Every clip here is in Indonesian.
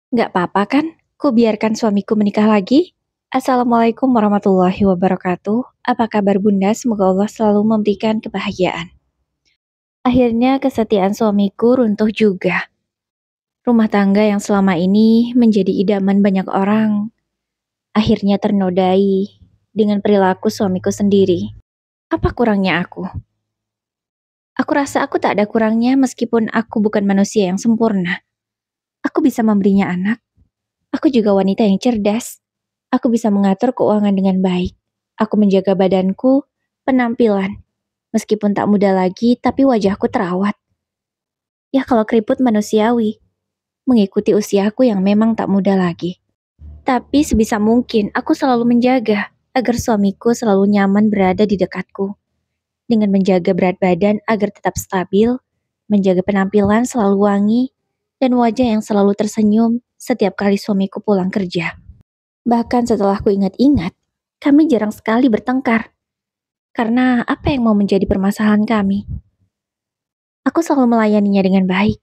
Nggak apa-apa kan? Ku biarkan suamiku menikah lagi? Assalamualaikum warahmatullahi wabarakatuh. Apa kabar Bunda? Semoga Allah selalu memberikan kebahagiaan. Akhirnya kesetiaan suamiku runtuh juga. Rumah tangga yang selama ini menjadi idaman banyak orang, akhirnya ternodai dengan perilaku suamiku sendiri. Apa kurangnya aku? Aku rasa aku tak ada kurangnya meskipun aku bukan manusia yang sempurna. Aku bisa memberinya anak. Aku juga wanita yang cerdas. Aku bisa mengatur keuangan dengan baik. Aku menjaga badanku, penampilan. Meskipun tak muda lagi, tapi wajahku terawat. Ya kalau keriput manusiawi, mengikuti usiaku yang memang tak muda lagi. Tapi sebisa mungkin aku selalu menjaga agar suamiku selalu nyaman berada di dekatku. Dengan menjaga berat badan agar tetap stabil, menjaga penampilan selalu wangi, dan wajah yang selalu tersenyum setiap kali suamiku pulang kerja. Bahkan setelah ku ingat-ingat, kami jarang sekali bertengkar. Karena apa yang mau menjadi permasalahan kami? Aku selalu melayaninya dengan baik.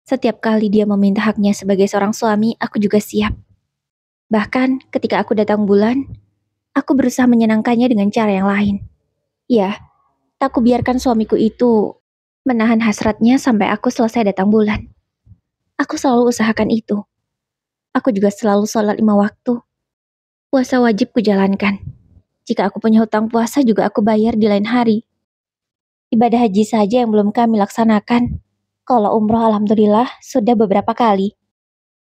Setiap kali dia meminta haknya sebagai seorang suami, aku juga siap. Bahkan ketika aku datang bulan, aku berusaha menyenangkannya dengan cara yang lain. Ya, tak kubiarkan suamiku itu menahan hasratnya sampai aku selesai datang bulan. Aku selalu usahakan itu. Aku juga selalu sholat 5 waktu. Puasa wajib kujalankan. Jika aku punya hutang puasa juga aku bayar di lain hari. Ibadah haji saja yang belum kami laksanakan. Kalau umroh alhamdulillah sudah beberapa kali.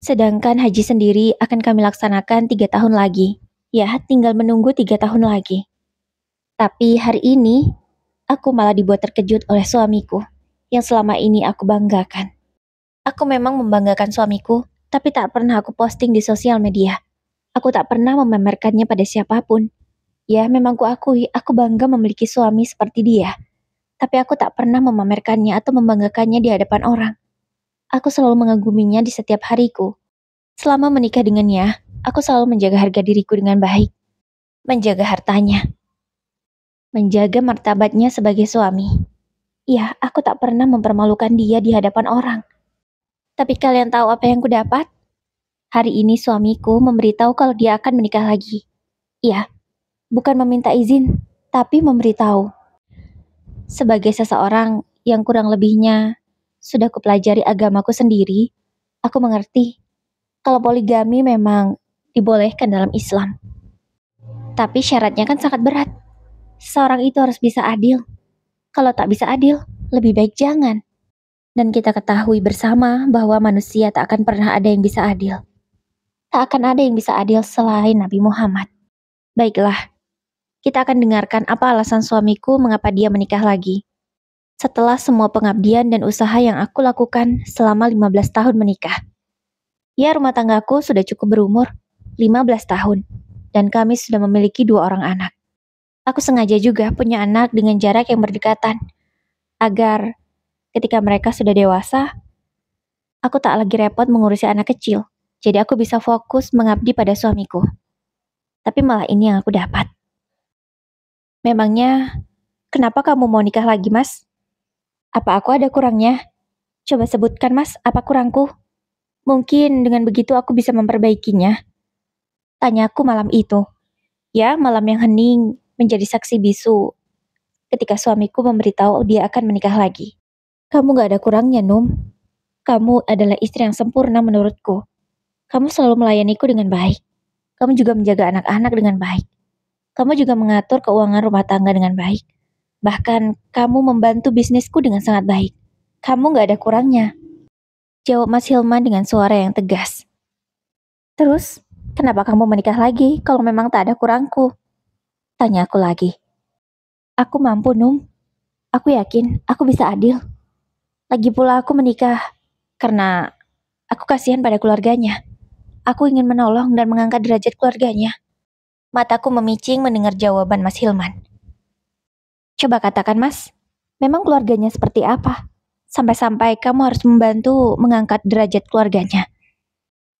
Sedangkan haji sendiri akan kami laksanakan 3 tahun lagi. Ya, tinggal menunggu 3 tahun lagi. Tapi hari ini, aku malah dibuat terkejut oleh suamiku, yang selama ini aku banggakan. Aku memang membanggakan suamiku, tapi tak pernah aku posting di sosial media. Aku tak pernah memamerkannya pada siapapun. Ya, memang kuakui aku bangga memiliki suami seperti dia. Tapi aku tak pernah memamerkannya atau membanggakannya di hadapan orang. Aku selalu mengaguminya di setiap hariku. Selama menikah dengannya, aku selalu menjaga harga diriku dengan baik. Menjaga hartanya. Menjaga martabatnya sebagai suami. Ya, aku tak pernah mempermalukan dia di hadapan orang. Tapi kalian tahu apa yang kudapat? Hari ini suamiku memberitahu kalau dia akan menikah lagi. Ya, bukan meminta izin, tapi memberitahu. Sebagai seseorang yang kurang lebihnya sudah kupelajari agamaku sendiri, aku mengerti kalau poligami memang dibolehkan dalam Islam. Tapi syaratnya kan sangat berat. Seseorang itu harus bisa adil. Kalau tak bisa adil, lebih baik jangan. Dan kita ketahui bersama bahwa manusia tak akan pernah ada yang bisa adil. Tak akan ada yang bisa adil selain Nabi Muhammad. Baiklah, kita akan dengarkan apa alasan suamiku mengapa dia menikah lagi. Setelah semua pengabdian dan usaha yang aku lakukan selama 15 tahun menikah. Ya, rumah tanggaku sudah cukup berumur, 15 tahun. Dan kami sudah memiliki 2 orang anak. Aku sengaja juga punya anak dengan jarak yang berdekatan. Agar ketika mereka sudah dewasa, aku tak lagi repot mengurusi anak kecil. Jadi aku bisa fokus mengabdi pada suamiku. Tapi malah ini yang aku dapat. Memangnya, kenapa kamu mau nikah lagi, Mas? Apa aku ada kurangnya? Coba sebutkan, Mas, apa kurangku? Mungkin dengan begitu aku bisa memperbaikinya. Tanyaku malam itu. Ya, malam yang hening menjadi saksi bisu ketika suamiku memberitahu dia akan menikah lagi. Kamu gak ada kurangnya, Num. Kamu adalah istri yang sempurna menurutku. Kamu selalu melayaniku dengan baik. Kamu juga menjaga anak-anak dengan baik. Kamu juga mengatur keuangan rumah tangga dengan baik. Bahkan, kamu membantu bisnisku dengan sangat baik. Kamu gak ada kurangnya. Jawab Mas Hilman dengan suara yang tegas. Terus, kenapa kamu menikah lagi kalau memang tak ada kurangku? Tanya aku lagi. Aku mampu, Num. Aku yakin aku bisa adil. Lagi pula aku menikah karena aku kasihan pada keluarganya. Aku ingin menolong dan mengangkat derajat keluarganya. Mataku memicing mendengar jawaban Mas Hilman. Coba katakan, Mas, memang keluarganya seperti apa? Sampai-sampai kamu harus membantu mengangkat derajat keluarganya.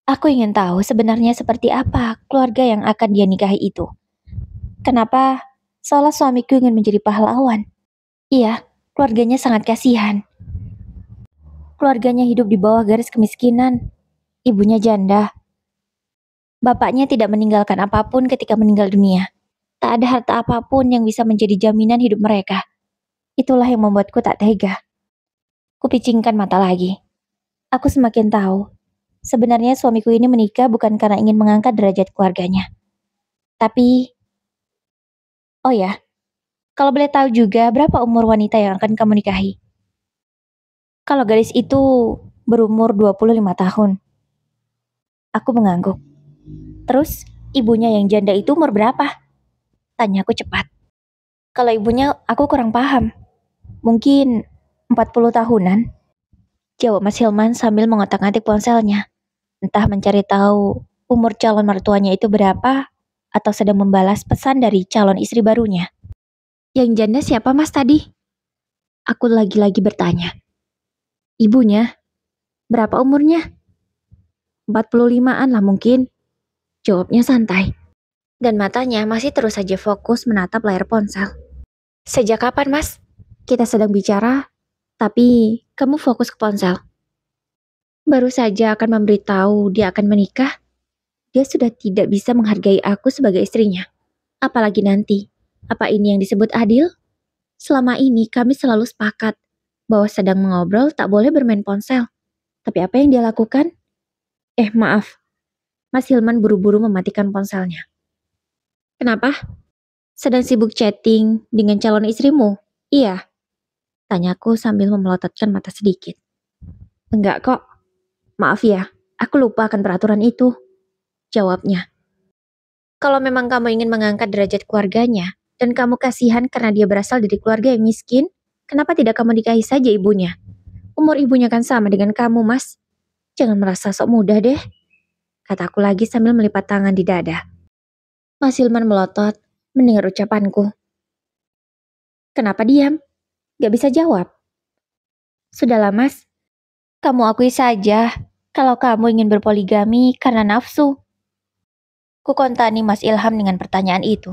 Aku ingin tahu sebenarnya seperti apa keluarga yang akan dia nikahi itu. Kenapa seolah suamiku ingin menjadi pahlawan? Iya, keluarganya sangat kasihan. Keluarganya hidup di bawah garis kemiskinan. Ibunya janda. Bapaknya tidak meninggalkan apapun ketika meninggal dunia. Tak ada harta apapun yang bisa menjadi jaminan hidup mereka. Itulah yang membuatku tak tega. Kupicingkan mata lagi. Aku semakin tahu. Sebenarnya suamiku ini menikah bukan karena ingin mengangkat derajat keluarganya. Tapi, oh ya, kalau boleh tahu juga berapa umur wanita yang akan kamu nikahi? Kalau gadis itu berumur 25 tahun. Aku mengangguk. Terus, ibunya yang janda itu umur berapa? Tanyaku cepat. Kalau ibunya, aku kurang paham. Mungkin 40 tahunan. Jawab Mas Hilman sambil mengotak-atik ponselnya. Entah mencari tahu umur calon mertuanya itu berapa, atau sedang membalas pesan dari calon istri barunya. Yang janda siapa mas tadi? Aku lagi-lagi bertanya. Ibunya, berapa umurnya? 45-an lah mungkin. Jawabnya santai. Dan matanya masih terus saja fokus menatap layar ponsel. Sejak kapan mas? Kita sedang bicara, tapi kamu fokus ke ponsel. Baru saja akan memberitahu dia akan menikah. Dia sudah tidak bisa menghargai aku sebagai istrinya. Apalagi nanti. Apa ini yang disebut adil? Selama ini kami selalu sepakat bahwa sedang mengobrol tak boleh bermain ponsel. Tapi apa yang dia lakukan? Maaf. Mas Hilman buru-buru mematikan ponselnya. Kenapa? Sedang sibuk chatting dengan calon istrimu? Iya. Tanyaku sambil memelototkan mata sedikit. Enggak kok. Maaf ya, aku lupa akan peraturan itu. Jawabnya. Kalau memang kamu ingin mengangkat derajat keluarganya, dan kamu kasihan karena dia berasal dari keluarga yang miskin, kenapa tidak kamu nikahi saja ibunya? Umur ibunya kan sama dengan kamu, mas. Jangan merasa sok muda deh. Kataku lagi sambil melipat tangan di dada. Mas Hilman melotot mendengar ucapanku. Kenapa diam? Gak bisa jawab. Sudahlah mas, kamu akui saja kalau kamu ingin berpoligami karena nafsu. Kukontani Mas Ilham dengan pertanyaan itu.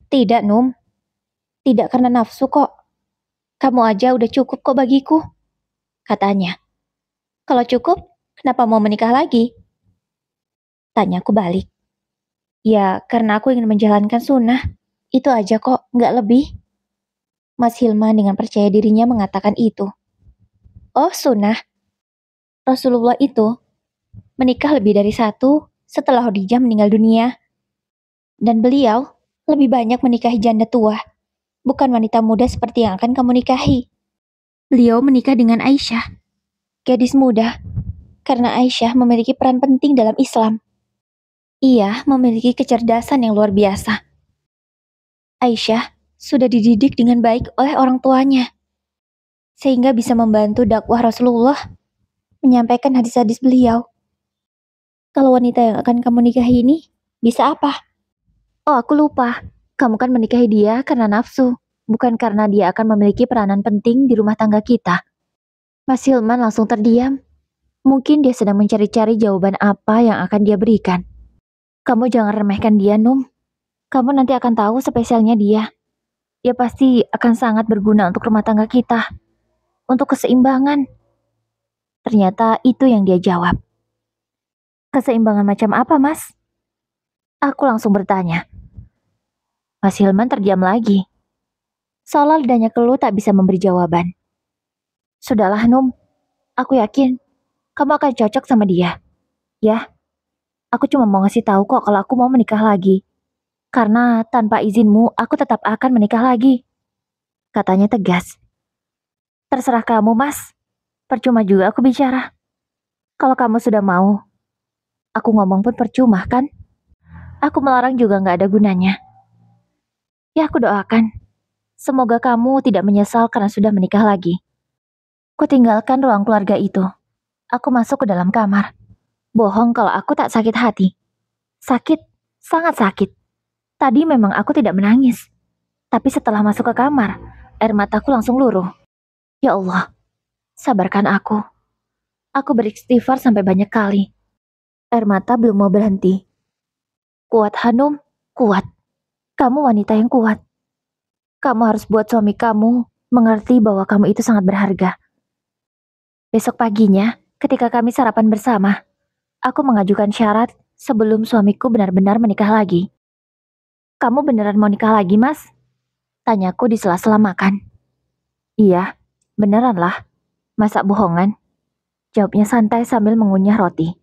Tidak, Num. Tidak karena nafsu kok. Kamu aja udah cukup kok bagiku. Katanya. Kalau cukup, kenapa mau menikah lagi? Tanyaku balik. Ya, karena aku ingin menjalankan sunnah. Itu aja kok, nggak lebih. Mas Hilman dengan percaya dirinya mengatakan itu. Oh, sunnah. Rasulullah itu menikah lebih dari satu setelah Khadijah meninggal dunia. Dan beliau lebih banyak menikahi janda tua, bukan wanita muda seperti yang akan kamu nikahi. Beliau menikah dengan Aisyah, gadis muda, karena Aisyah memiliki peran penting dalam Islam. Ia memiliki kecerdasan yang luar biasa. Aisyah sudah dididik dengan baik oleh orang tuanya, sehingga bisa membantu dakwah Rasulullah, menyampaikan hadis-hadis beliau. Kalau wanita yang akan kamu nikahi ini, bisa apa? Oh, aku lupa. Kamu kan menikahi dia karena nafsu, bukan karena dia akan memiliki peranan penting di rumah tangga kita. Mas Hilman langsung terdiam. Mungkin dia sedang mencari-cari jawaban apa yang akan dia berikan. Kamu jangan remehkan dia, Num. Kamu nanti akan tahu spesialnya dia. Dia pasti akan sangat berguna untuk rumah tangga kita. Untuk keseimbangan. Ternyata itu yang dia jawab. Keseimbangan macam apa, Mas? Aku langsung bertanya. Mas Hilman terdiam lagi. Seolah lidahnya keluh tak bisa memberi jawaban. Sudahlah, Num. Aku yakin kamu akan cocok sama dia. Ya, aku cuma mau ngasih tahu kok kalau aku mau menikah lagi. Karena tanpa izinmu, aku tetap akan menikah lagi. Katanya tegas. Terserah kamu, Mas. Percuma juga aku bicara. Kalau kamu sudah mau, aku ngomong pun percuma, kan? Aku melarang juga gak ada gunanya. Ya, aku doakan. Semoga kamu tidak menyesal karena sudah menikah lagi. Kutinggalkan ruang keluarga itu. Aku masuk ke dalam kamar. Bohong kalau aku tak sakit hati. Sakit, sangat sakit. Tadi memang aku tidak menangis. Tapi setelah masuk ke kamar, air mataku langsung luruh. Ya Allah, sabarkan aku. Aku beristighfar sampai banyak kali. Air mata belum mau berhenti. Kuat Hanum, kuat. Kamu wanita yang kuat. Kamu harus buat suami kamu mengerti bahwa kamu itu sangat berharga. Besok paginya, ketika kami sarapan bersama, Aku mengajukan syarat sebelum suamiku benar-benar menikah lagi. Kamu beneran mau nikah lagi, Mas? Tanyaku di sela-sela makan. Iya, beneran lah. Masa bohongan? Jawabnya santai sambil mengunyah roti.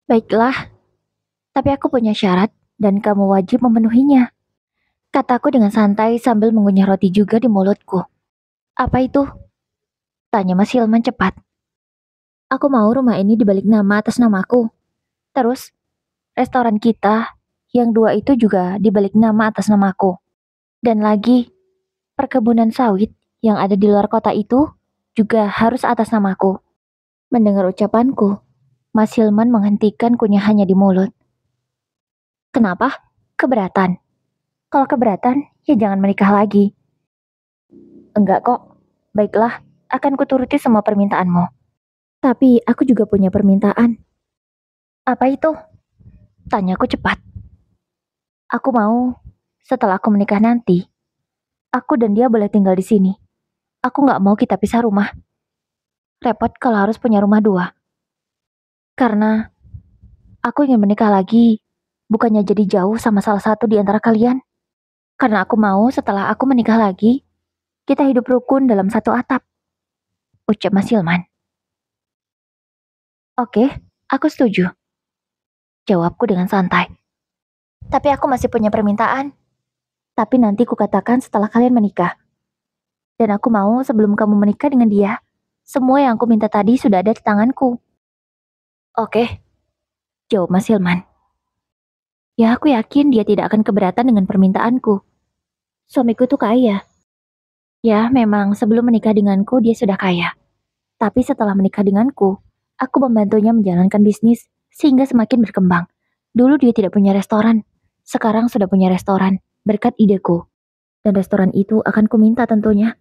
Baiklah, tapi aku punya syarat dan kamu wajib memenuhinya. Kataku dengan santai sambil mengunyah roti juga di mulutku. Apa itu? Tanya Mas Hilman cepat. Aku mau rumah ini dibalik nama atas namaku. Terus, restoran kita yang dua itu juga dibalik nama atas namaku. Dan lagi, perkebunan sawit yang ada di luar kota itu juga harus atas namaku. Mendengar ucapanku, Mas Hilman menghentikan kunyahannya di mulut. Kenapa? Keberatan. Kalau keberatan, ya jangan menikah lagi. Enggak kok. Baiklah, akan kuturuti semua permintaanmu. Tapi aku juga punya permintaan. Apa itu? Tanyaku cepat. Aku mau, setelah aku menikah nanti, aku dan dia boleh tinggal di sini. Aku nggak mau kita pisah rumah. Repot kalau harus punya rumah dua. Karena aku ingin menikah lagi, bukannya jadi jauh sama salah satu di antara kalian. Karena aku mau setelah aku menikah lagi, kita hidup rukun dalam satu atap. Ucap Mas Hilman. Oke, aku setuju. Jawabku dengan santai. Tapi aku masih punya permintaan. Tapi nanti kukatakan setelah kalian menikah. Dan aku mau sebelum kamu menikah dengan dia, semua yang aku minta tadi sudah ada di tanganku. Oke, jawab Mas Hilman. Ya aku yakin dia tidak akan keberatan dengan permintaanku. Suamiku tuh kaya. Ya memang sebelum menikah denganku dia sudah kaya. Tapi setelah menikah denganku, aku membantunya menjalankan bisnis sehingga semakin berkembang. Dulu dia tidak punya restoran, sekarang sudah punya restoran berkat ideku. Dan restoran itu akan kuminta tentunya.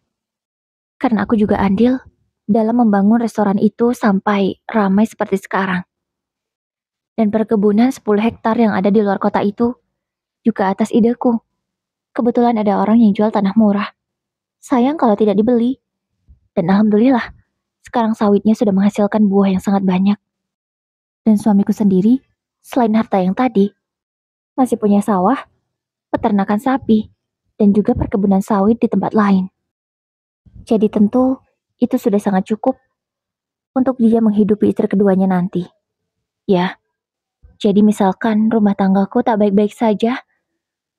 Karena aku juga andil dalam membangun restoran itu sampai ramai seperti sekarang. Dan perkebunan 10 hektar yang ada di luar kota itu juga atas ideku. Kebetulan ada orang yang jual tanah murah. Sayang kalau tidak dibeli. Dan alhamdulillah, sekarang sawitnya sudah menghasilkan buah yang sangat banyak. Dan suamiku sendiri, selain harta yang tadi, masih punya sawah, peternakan sapi, dan juga perkebunan sawit di tempat lain. Jadi tentu, itu sudah sangat cukup untuk dia menghidupi istri keduanya nanti. Ya, jadi misalkan rumah tanggaku tak baik-baik saja,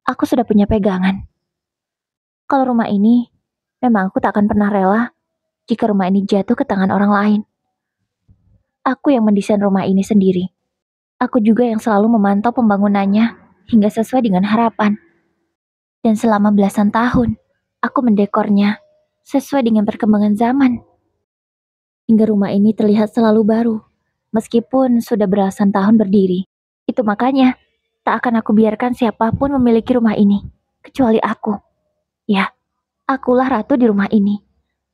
aku sudah punya pegangan. Kalau rumah ini, memang aku tak akan pernah rela jika rumah ini jatuh ke tangan orang lain. Aku yang mendesain rumah ini sendiri. Aku juga yang selalu memantau pembangunannya hingga sesuai dengan harapan. Dan selama belasan tahun, aku mendekornya sesuai dengan perkembangan zaman. Hingga rumah ini terlihat selalu baru, meskipun sudah belasan tahun berdiri. Itu makanya, tak akan aku biarkan siapapun memiliki rumah ini, kecuali aku. Ya, akulah ratu di rumah ini.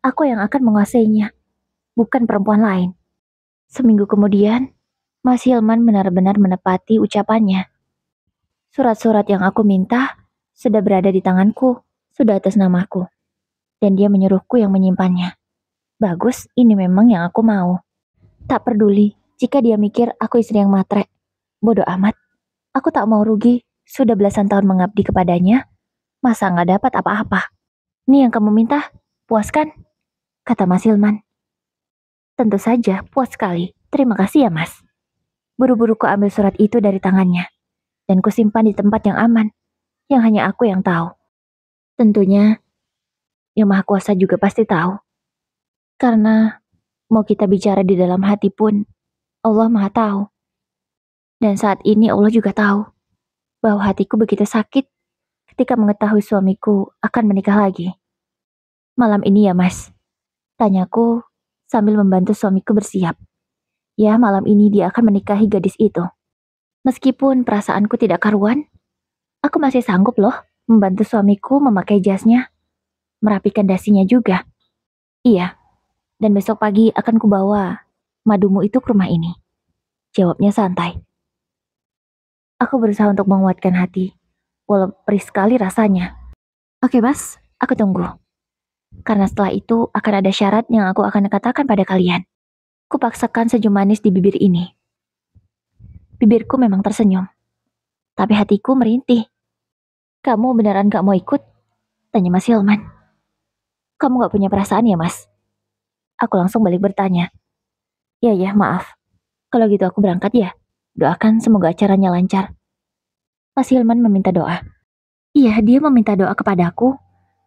Aku yang akan menguasainya, bukan perempuan lain. Seminggu kemudian, Mas Hilman benar-benar menepati ucapannya. Surat-surat yang aku minta sudah berada di tanganku, sudah atas namaku. Dan dia menyuruhku yang menyimpannya. Bagus, ini memang yang aku mau. Tak peduli jika dia mikir aku istri yang matre. Bodoh amat. Aku tak mau rugi, sudah belasan tahun mengabdi kepadanya. Masa nggak dapat apa-apa? Ini yang kamu minta, puas kan? Kata Mas Hilman. Tentu saja, puas sekali. Terima kasih ya Mas. Buru-buru ku ambil surat itu dari tangannya. Dan kusimpan di tempat yang aman, yang hanya aku yang tahu. Tentunya, Yang Maha Kuasa juga pasti tahu. Karena mau kita bicara di dalam hati pun, Allah Maha tahu. Dan saat ini Allah juga tahu bahwa hatiku begitu sakit ketika mengetahui suamiku akan menikah lagi. Malam ini ya Mas, tanyaku sambil membantu suamiku bersiap. Ya malam ini dia akan menikahi gadis itu. Meskipun perasaanku tidak karuan, aku masih sanggup loh membantu suamiku memakai jasnya, merapikan dasinya juga. Iya, dan besok pagi akan kubawa madumu itu ke rumah ini. Jawabnya santai. Aku berusaha untuk menguatkan hati, walau perih sekali rasanya. Oke Mas, aku tunggu. Karena setelah itu akan ada syarat yang aku akan katakan pada kalian. Kupaksakan senyum manis di bibir ini. Bibirku memang tersenyum, tapi hatiku merintih. Kamu beneran gak mau ikut? Tanya Mas Hilman. Kamu gak punya perasaan ya, Mas? Aku langsung balik bertanya. Ya, maaf. Kalau gitu aku berangkat ya. Doakan semoga acaranya lancar. Mas Hilman meminta doa. Iya, dia meminta doa kepadaku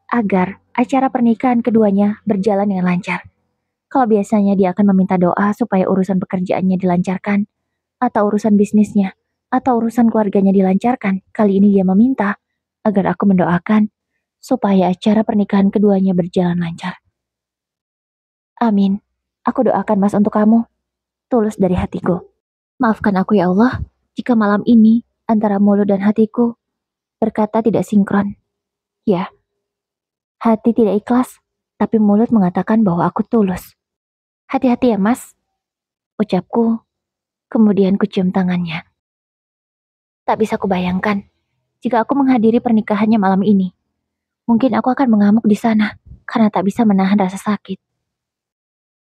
agar acara pernikahan keduanya berjalan dengan lancar. Kalau biasanya dia akan meminta doa supaya urusan pekerjaannya dilancarkan, atau urusan bisnisnya, atau urusan keluarganya dilancarkan, kali ini dia meminta agar aku mendoakan supaya acara pernikahan keduanya berjalan lancar. Amin. Aku doakan Mas untuk kamu. Tulus dari hatiku. Maafkan aku ya Allah, jika malam ini antara mulut dan hatiku berkata tidak sinkron. Ya, hati tidak ikhlas, tapi mulut mengatakan bahwa aku tulus. Hati-hati ya Mas, ucapku, kemudian kucium tangannya. Tak bisa kubayangkan, jika aku menghadiri pernikahannya malam ini. Mungkin aku akan mengamuk di sana, karena tak bisa menahan rasa sakit.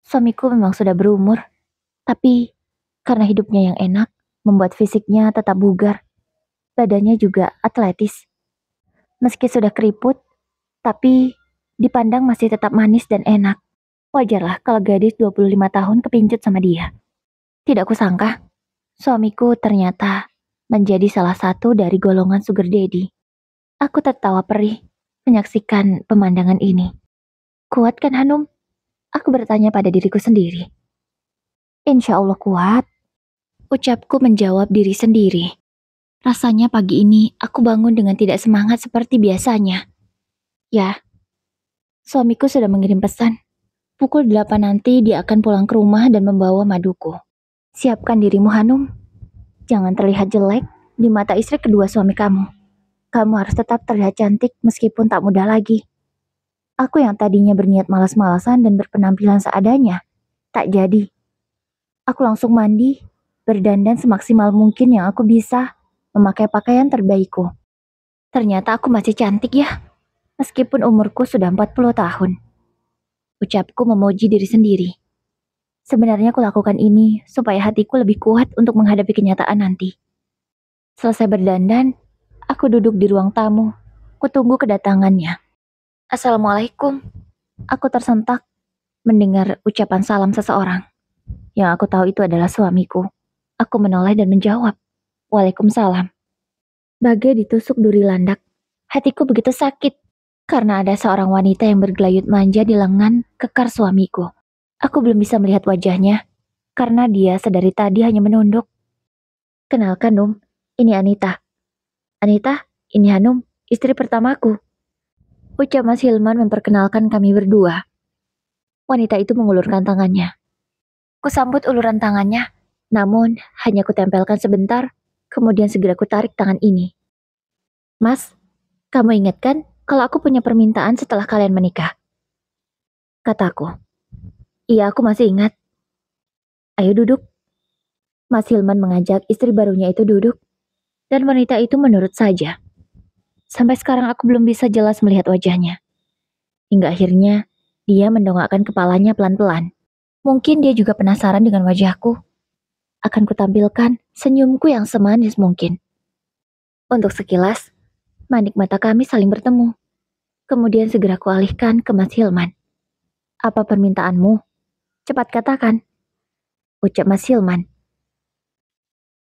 Suamiku memang sudah berumur, tapi karena hidupnya yang enak, membuat fisiknya tetap bugar. Badannya juga atletis. Meski sudah keriput, tapi dipandang masih tetap manis dan enak. Wajarlah kalau gadis 25 tahun kepincut sama dia. Tidak kusangka, suamiku ternyata menjadi salah satu dari golongan sugar daddy. Aku tertawa perih menyaksikan pemandangan ini. Kuat kan Hanum? Aku bertanya pada diriku sendiri. Insya Allah kuat. Ucapku menjawab diri sendiri. Rasanya pagi ini aku bangun dengan tidak semangat seperti biasanya. Ya, suamiku sudah mengirim pesan. Pukul 8 nanti dia akan pulang ke rumah dan membawa maduku. Siapkan dirimu Hanum. Jangan terlihat jelek di mata istri kedua suami kamu. Kamu harus tetap terlihat cantik meskipun tak muda lagi. Aku yang tadinya berniat malas-malasan dan berpenampilan seadanya, tak jadi. Aku langsung mandi, berdandan semaksimal mungkin yang aku bisa, memakai pakaian terbaikku. Ternyata aku masih cantik ya, meskipun umurku sudah 40 tahun. Ucapku memuji diri sendiri. Sebenarnya aku lakukan ini supaya hatiku lebih kuat untuk menghadapi kenyataan nanti. Selesai berdandan, aku duduk di ruang tamu. Kutunggu kedatangannya. Assalamualaikum. Aku tersentak mendengar ucapan salam seseorang. Yang aku tahu itu adalah suamiku. Aku menoleh dan menjawab, Waalaikumsalam. Bagai ditusuk duri landak. Hatiku begitu sakit karena ada seorang wanita yang bergelayut manja di lengan kekar suamiku. Aku belum bisa melihat wajahnya karena dia sedari tadi hanya menunduk. Kenalkan ini Anita. Anita, ini Hanum, istri pertamaku. Ucap Mas Hilman memperkenalkan kami berdua. Wanita itu mengulurkan tangannya. Kusambut uluran tangannya, namun hanya kutempelkan sebentar, kemudian segera kutarik tangan ini. Mas, kamu ingat kan kalau aku punya permintaan setelah kalian menikah? Kataku. Iya, aku masih ingat. Ayo duduk. Mas Hilman mengajak istri barunya itu duduk, dan wanita itu menurut saja. Sampai sekarang aku belum bisa jelas melihat wajahnya. Hingga akhirnya, dia mendongakkan kepalanya pelan-pelan. Mungkin dia juga penasaran dengan wajahku. Akan kutampilkan senyumku yang semanis mungkin. Untuk sekilas, manik mata kami saling bertemu. Kemudian segera kualihkan ke Mas Hilman. Apa permintaanmu? Cepat katakan. Ucap Mas Hilman.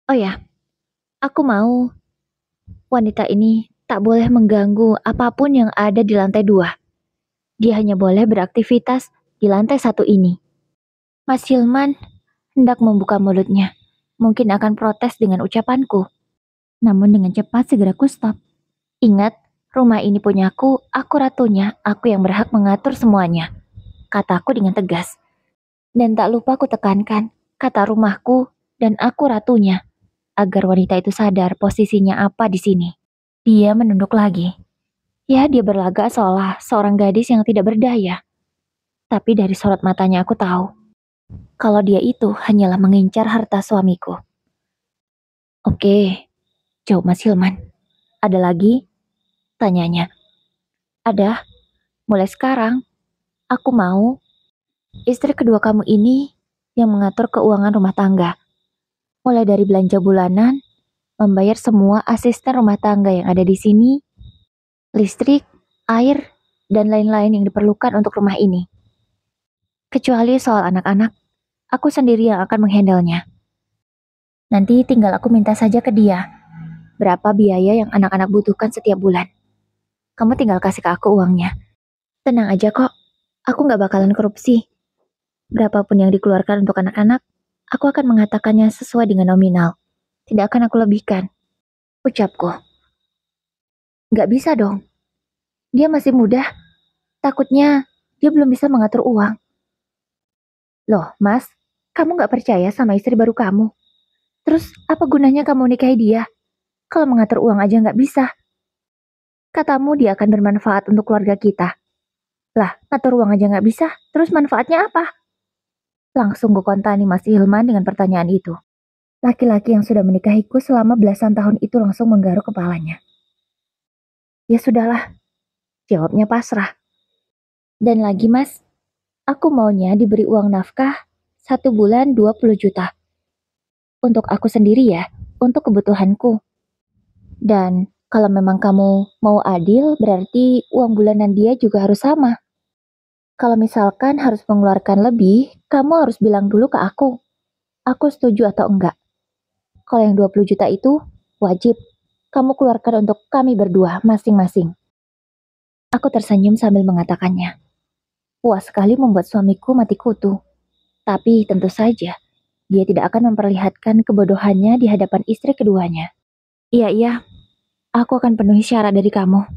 Oh ya, aku mau wanita ini tak boleh mengganggu apapun yang ada di lantai 2. Dia hanya boleh beraktivitas di lantai 1 ini. Mas Hilman hendak membuka mulutnya. Mungkin akan protes dengan ucapanku. Namun dengan cepat segera ku stop. Ingat, rumah ini punyaku, aku ratunya, aku yang berhak mengatur semuanya. Kataku dengan tegas. Dan tak lupa ku tekankan, kata rumahku dan aku ratunya. Agar wanita itu sadar posisinya apa di sini. Dia menunduk lagi. Ya, dia berlagak seolah seorang gadis yang tidak berdaya. Tapi dari sorot matanya aku tahu, kalau dia itu hanyalah mengincar harta suamiku. Oke, jawab Mas Hilman. Ada lagi? Tanyanya. Ada, mulai sekarang, aku mau istri kedua kamu ini yang mengatur keuangan rumah tangga. Mulai dari belanja bulanan, membayar semua asisten rumah tangga yang ada di sini, listrik, air, dan lain-lain yang diperlukan untuk rumah ini. Kecuali soal anak-anak, aku sendiri yang akan menghandlenya. Nanti tinggal aku minta saja ke dia, berapa biaya yang anak-anak butuhkan setiap bulan. Kamu tinggal kasih ke aku uangnya. Tenang aja kok, aku nggak bakalan korupsi. Berapapun yang dikeluarkan untuk anak-anak, aku akan mengatakannya sesuai dengan nominal. Tidak akan aku lebihkan. Ucapku. Nggak bisa dong. Dia masih muda. Takutnya dia belum bisa mengatur uang. Loh, Mas, kamu nggak percaya sama istri baru kamu? Terus apa gunanya kamu nikahi dia? Kalau mengatur uang aja nggak bisa. Katamu dia akan bermanfaat untuk keluarga kita. Lah, ngatur uang aja nggak bisa, terus manfaatnya apa? Langsung gue kontani Mas Hilman dengan pertanyaan itu. Laki-laki yang sudah menikahiku selama belasan tahun itu langsung menggaruk kepalanya. Ya sudahlah, jawabnya pasrah. Dan lagi Mas, aku maunya diberi uang nafkah 1 bulan 20 juta. Untuk aku sendiri ya, untuk kebutuhanku. Dan kalau memang kamu mau adil, berarti uang bulanan dia juga harus sama. Kalau misalkan harus mengeluarkan lebih, kamu harus bilang dulu ke aku. Aku setuju atau enggak. Kalau yang 20 juta itu, wajib. Kamu keluarkan untuk kami berdua, masing-masing. Aku tersenyum sambil mengatakannya. Puas sekali membuat suamiku mati kutu. Tapi tentu saja, dia tidak akan memperlihatkan kebodohannya di hadapan istri keduanya. Iya, aku akan penuhi syarat dari kamu.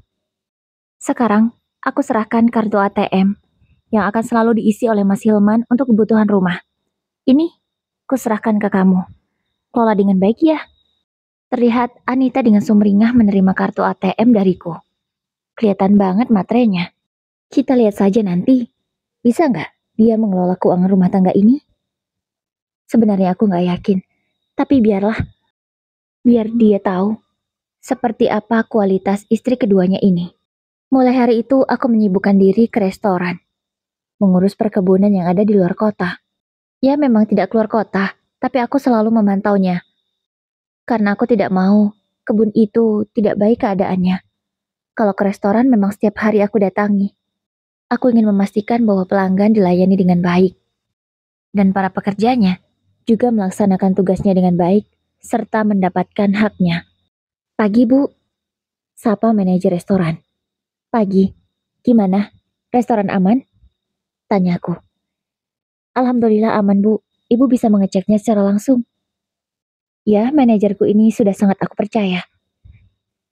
Sekarang, aku serahkan kartu ATM yang akan selalu diisi oleh Mas Hilman untuk kebutuhan rumah. Ini, kuserahkan ke kamu. Kelola dengan baik ya. Terlihat Anita dengan sumringah menerima kartu ATM dariku. Kelihatan banget materainya. Kita lihat saja nanti. Bisa nggak dia mengelola keuangan rumah tangga ini? Sebenarnya aku nggak yakin. Tapi biarlah. Biar dia tahu seperti apa kualitas istri keduanya ini. Mulai hari itu aku menyibukkan diri ke restoran. Mengurus perkebunan yang ada di luar kota. Ya memang tidak keluar kota, tapi aku selalu memantaunya. Karena aku tidak mau kebun itu tidak baik keadaannya. Kalau ke restoran memang setiap hari aku datangi. Aku ingin memastikan bahwa pelanggan dilayani dengan baik. Dan para pekerjanya juga melaksanakan tugasnya dengan baik, serta mendapatkan haknya. Pagi, Bu. Sapa manajer restoran. Pagi. Gimana? Restoran aman? Tanyaku. Alhamdulillah aman, Bu. Ibu bisa mengeceknya secara langsung. Ya, manajerku ini sudah sangat aku percaya.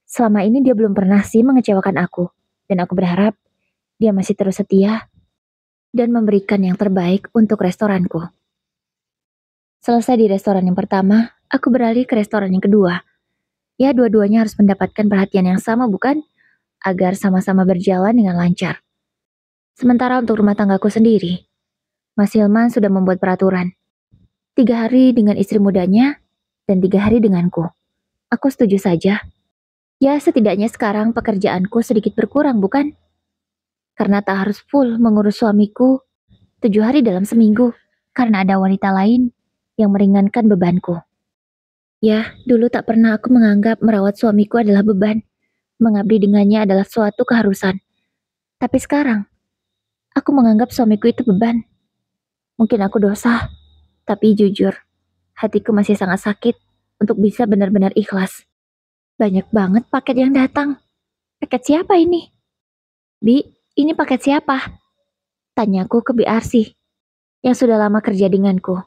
Selama ini dia belum pernah sih mengecewakan aku. Dan aku berharap dia masih terus setia dan memberikan yang terbaik untuk restoranku. Selesai di restoran yang pertama, aku beralih ke restoran yang kedua. Ya, dua-duanya harus mendapatkan perhatian yang sama, bukan? Agar sama-sama berjalan dengan lancar. Sementara untuk rumah tanggaku sendiri, Mas Hilman sudah membuat peraturan. 3 hari dengan istri mudanya, dan 3 hari denganku. Aku setuju saja. Ya, setidaknya sekarang pekerjaanku sedikit berkurang, bukan? Karena tak harus full mengurus suamiku 7 hari dalam seminggu, karena ada wanita lain yang meringankan bebanku. Ya, dulu tak pernah aku menganggap merawat suamiku adalah beban. Mengabdi dengannya adalah suatu keharusan. Tapi sekarang, aku menganggap suamiku itu beban. Mungkin aku dosa, tapi jujur, hatiku masih sangat sakit untuk bisa benar-benar ikhlas. Banyak banget paket yang datang. Paket siapa ini? Bi, ini paket siapa? Tanyaku ke Bi Arsi, yang sudah lama kerja denganku.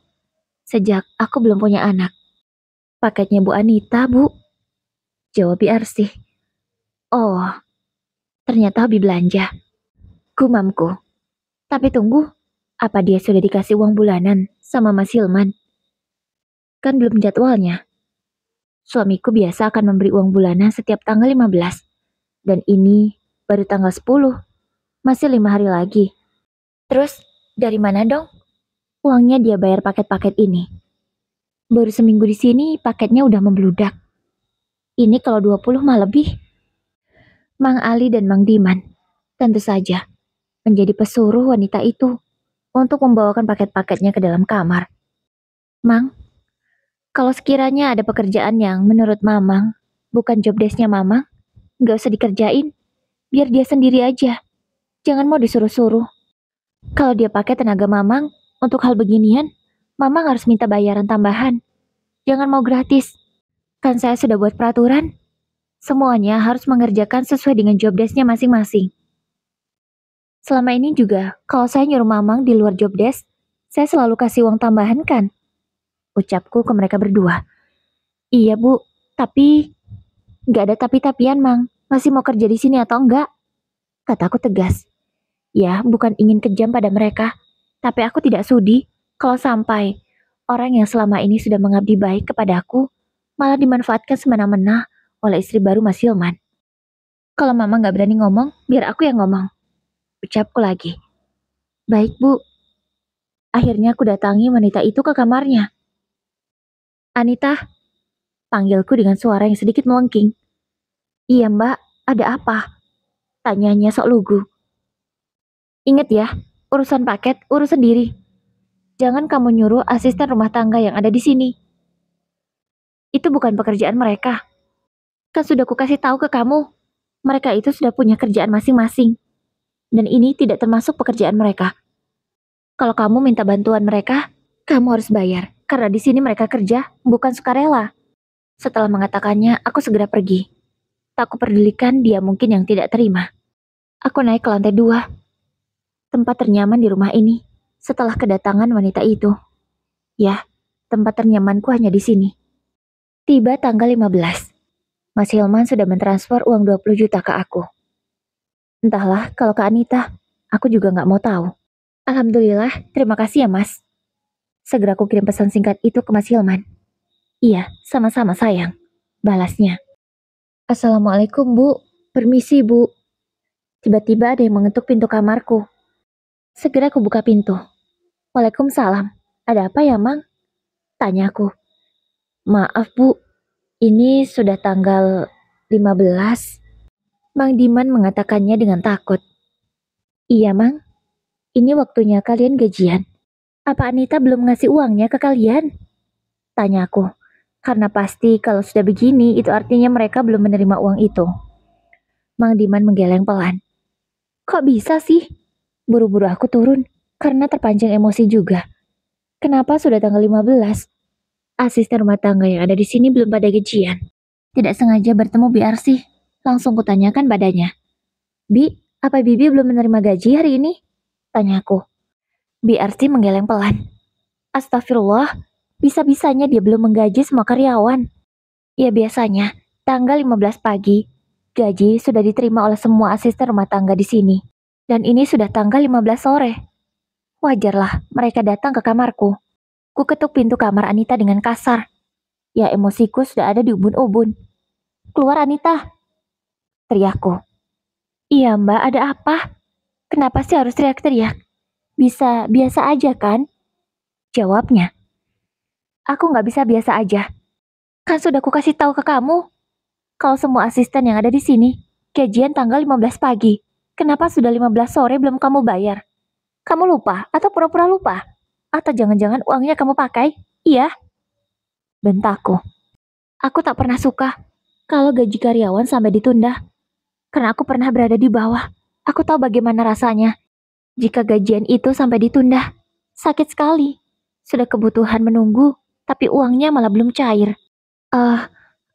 Sejak aku belum punya anak. Paketnya Bu Anita, Bu. Jawab Bi Arsi. Oh, ternyata hobi belanja. Gumamku. Tapi tunggu, apa dia sudah dikasih uang bulanan sama Mas Hilman? Kan belum jadwalnya. Suamiku biasa akan memberi uang bulanan setiap tanggal 15. Dan ini baru tanggal 10. Masih 5 hari lagi. Terus, dari mana dong? Uangnya dia bayar paket-paket ini. Baru seminggu di sini paketnya udah membludak. Ini kalau 20 mah lebih. Mang Ali dan Mang Diman, tentu saja, menjadi pesuruh wanita itu untuk membawakan paket-paketnya ke dalam kamar. Mang, Kalau sekiranya ada pekerjaan yang menurut Mamang, bukan job desk-nya Mamang, nggak usah dikerjain, biar dia sendiri aja. Jangan mau disuruh-suruh. Kalau dia pakai tenaga Mamang untuk hal beginian, Mamang harus minta bayaran tambahan. Jangan mau gratis. Kan saya sudah buat peraturan, semuanya harus mengerjakan sesuai dengan job desk-nya masing-masing. Selama ini juga, kalau saya nyuruh Mamang di luar job desk, saya selalu kasih uang tambahan kan? Ucapku ke mereka berdua. Iya bu, tapi nggak ada tapi-tapian Mang. Masih mau kerja di sini atau enggak? Kataku tegas. Ya, bukan ingin kejam pada mereka, tapi aku tidak sudi kalau sampai orang yang selama ini sudah mengabdi baik kepadaku malah dimanfaatkan semena-mena oleh istri baru Mas Hilman. Kalau Mama nggak berani ngomong, biar aku yang ngomong. Ucapku lagi. Baik bu. Akhirnya aku datangi wanita itu ke kamarnya. Anita, panggilku dengan suara yang sedikit melengking. Iya mbak, ada apa? Tanyanya sok lugu. Ingat ya, urusan paket, urus sendiri. Jangan kamu nyuruh asisten rumah tangga yang ada di sini. Itu bukan pekerjaan mereka. Kan sudah kukasih tahu ke kamu, mereka itu sudah punya kerjaan masing-masing. Dan ini tidak termasuk pekerjaan mereka. Kalau kamu minta bantuan mereka, kamu harus bayar. Karena di sini mereka kerja, bukan sukarela. Setelah mengatakannya, aku segera pergi. Tak kuperdulikan dia mungkin yang tidak terima. Aku naik ke lantai 2. Tempat ternyaman di rumah ini. Setelah kedatangan wanita itu. Ya, tempat ternyamanku hanya di sini. Tiba tanggal 15. Mas Hilman sudah mentransfer uang 20 juta ke aku. Entahlah, kalau ke Anita, aku juga nggak mau tahu. Alhamdulillah, terima kasih ya mas. Segera aku kirim pesan singkat itu ke Mas Hilman. Iya, sama-sama sayang. Balasnya. Assalamualaikum bu, permisi bu. Tiba-tiba ada yang mengetuk pintu kamarku. Segera aku buka pintu. Waalaikumsalam. Ada apa ya, Mang? Tanyaku. Maaf, Bu. Ini sudah tanggal 15. Mang Diman mengatakannya dengan takut. Iya, Mang. Ini waktunya kalian gajian. Apa Anita belum ngasih uangnya ke kalian? Tanyaku. Karena pasti kalau sudah begini, itu artinya mereka belum menerima uang itu. Mang Diman menggeleng pelan. Kok bisa sih? Buru-buru aku turun, karena terpancing emosi juga. Kenapa sudah tanggal 15? Asisten rumah tangga yang ada di sini belum pada gajian. Tidak sengaja bertemu BRC. Langsung kutanyakan padanya. Bi, apa Bibi belum menerima gaji hari ini? Tanyaku. BRC menggeleng pelan. Astagfirullah, bisa-bisanya dia belum menggaji semua karyawan. Ya biasanya, tanggal 15 pagi, gaji sudah diterima oleh semua asisten rumah tangga di sini. Dan ini sudah tanggal 15 sore. Wajarlah mereka datang ke kamarku. Ku ketuk pintu kamar Anita dengan kasar. Ya emosiku sudah ada di ubun-ubun. Keluar Anita. Teriakku. Iya mbak, ada apa? Kenapa sih harus teriak-teriak? Bisa biasa aja kan? Jawabnya. Aku nggak bisa biasa aja. Kan sudah ku kasih tahu ke kamu. Kalau semua asisten yang ada di sini, gajian tanggal 15 pagi. Kenapa sudah 15 sore belum kamu bayar? Kamu lupa atau pura-pura lupa? Atau jangan-jangan uangnya kamu pakai? Iya. Bentakku. Aku tak pernah suka kalau gaji karyawan sampai ditunda. Karena aku pernah berada di bawah. Aku tahu bagaimana rasanya jika gajian itu sampai ditunda. Sakit sekali. Sudah kebutuhan menunggu, tapi uangnya malah belum cair.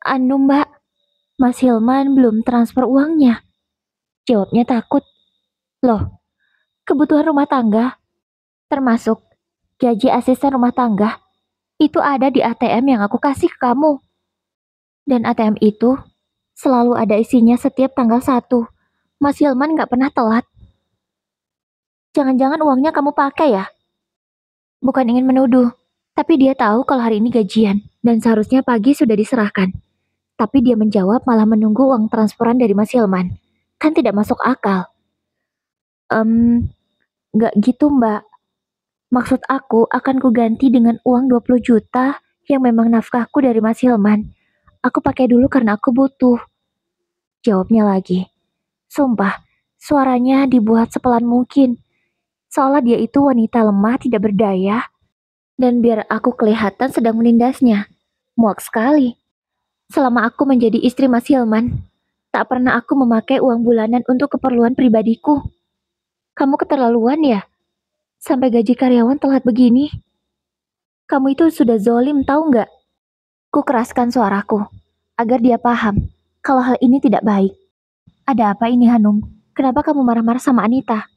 Anu mbak, Mas Hilman belum transfer uangnya. Jawabnya takut. Loh, kebutuhan rumah tangga, termasuk gaji asisten rumah tangga, itu ada di ATM yang aku kasih ke kamu. Dan ATM itu selalu ada isinya setiap tanggal 1. Mas Hilman gak pernah telat. Jangan-jangan uangnya kamu pakai ya? Bukan ingin menuduh, tapi dia tahu kalau hari ini gajian dan seharusnya pagi sudah diserahkan. Tapi dia menjawab malah menunggu uang transferan dari Mas Hilman. Kan tidak masuk akal. Gak gitu mbak. Maksud aku akan kuganti dengan uang 20 juta yang memang nafkahku dari Mas Hilman. Aku pakai dulu karena aku butuh. Jawabnya lagi. Sumpah, suaranya dibuat sepelan mungkin. Seolah dia itu wanita lemah tidak berdaya. Dan biar aku kelihatan sedang menindasnya, Muak sekali. Selama aku menjadi istri Mas Hilman, tak pernah aku memakai uang bulanan untuk keperluan pribadiku. Kamu keterlaluan ya? Sampai gaji karyawan telat begini. Kamu itu sudah zolim, tahu nggak? Ku keraskan suaraku, agar dia paham kalau hal ini tidak baik. Ada apa ini, Hanum? Kenapa kamu marah-marah sama Anita?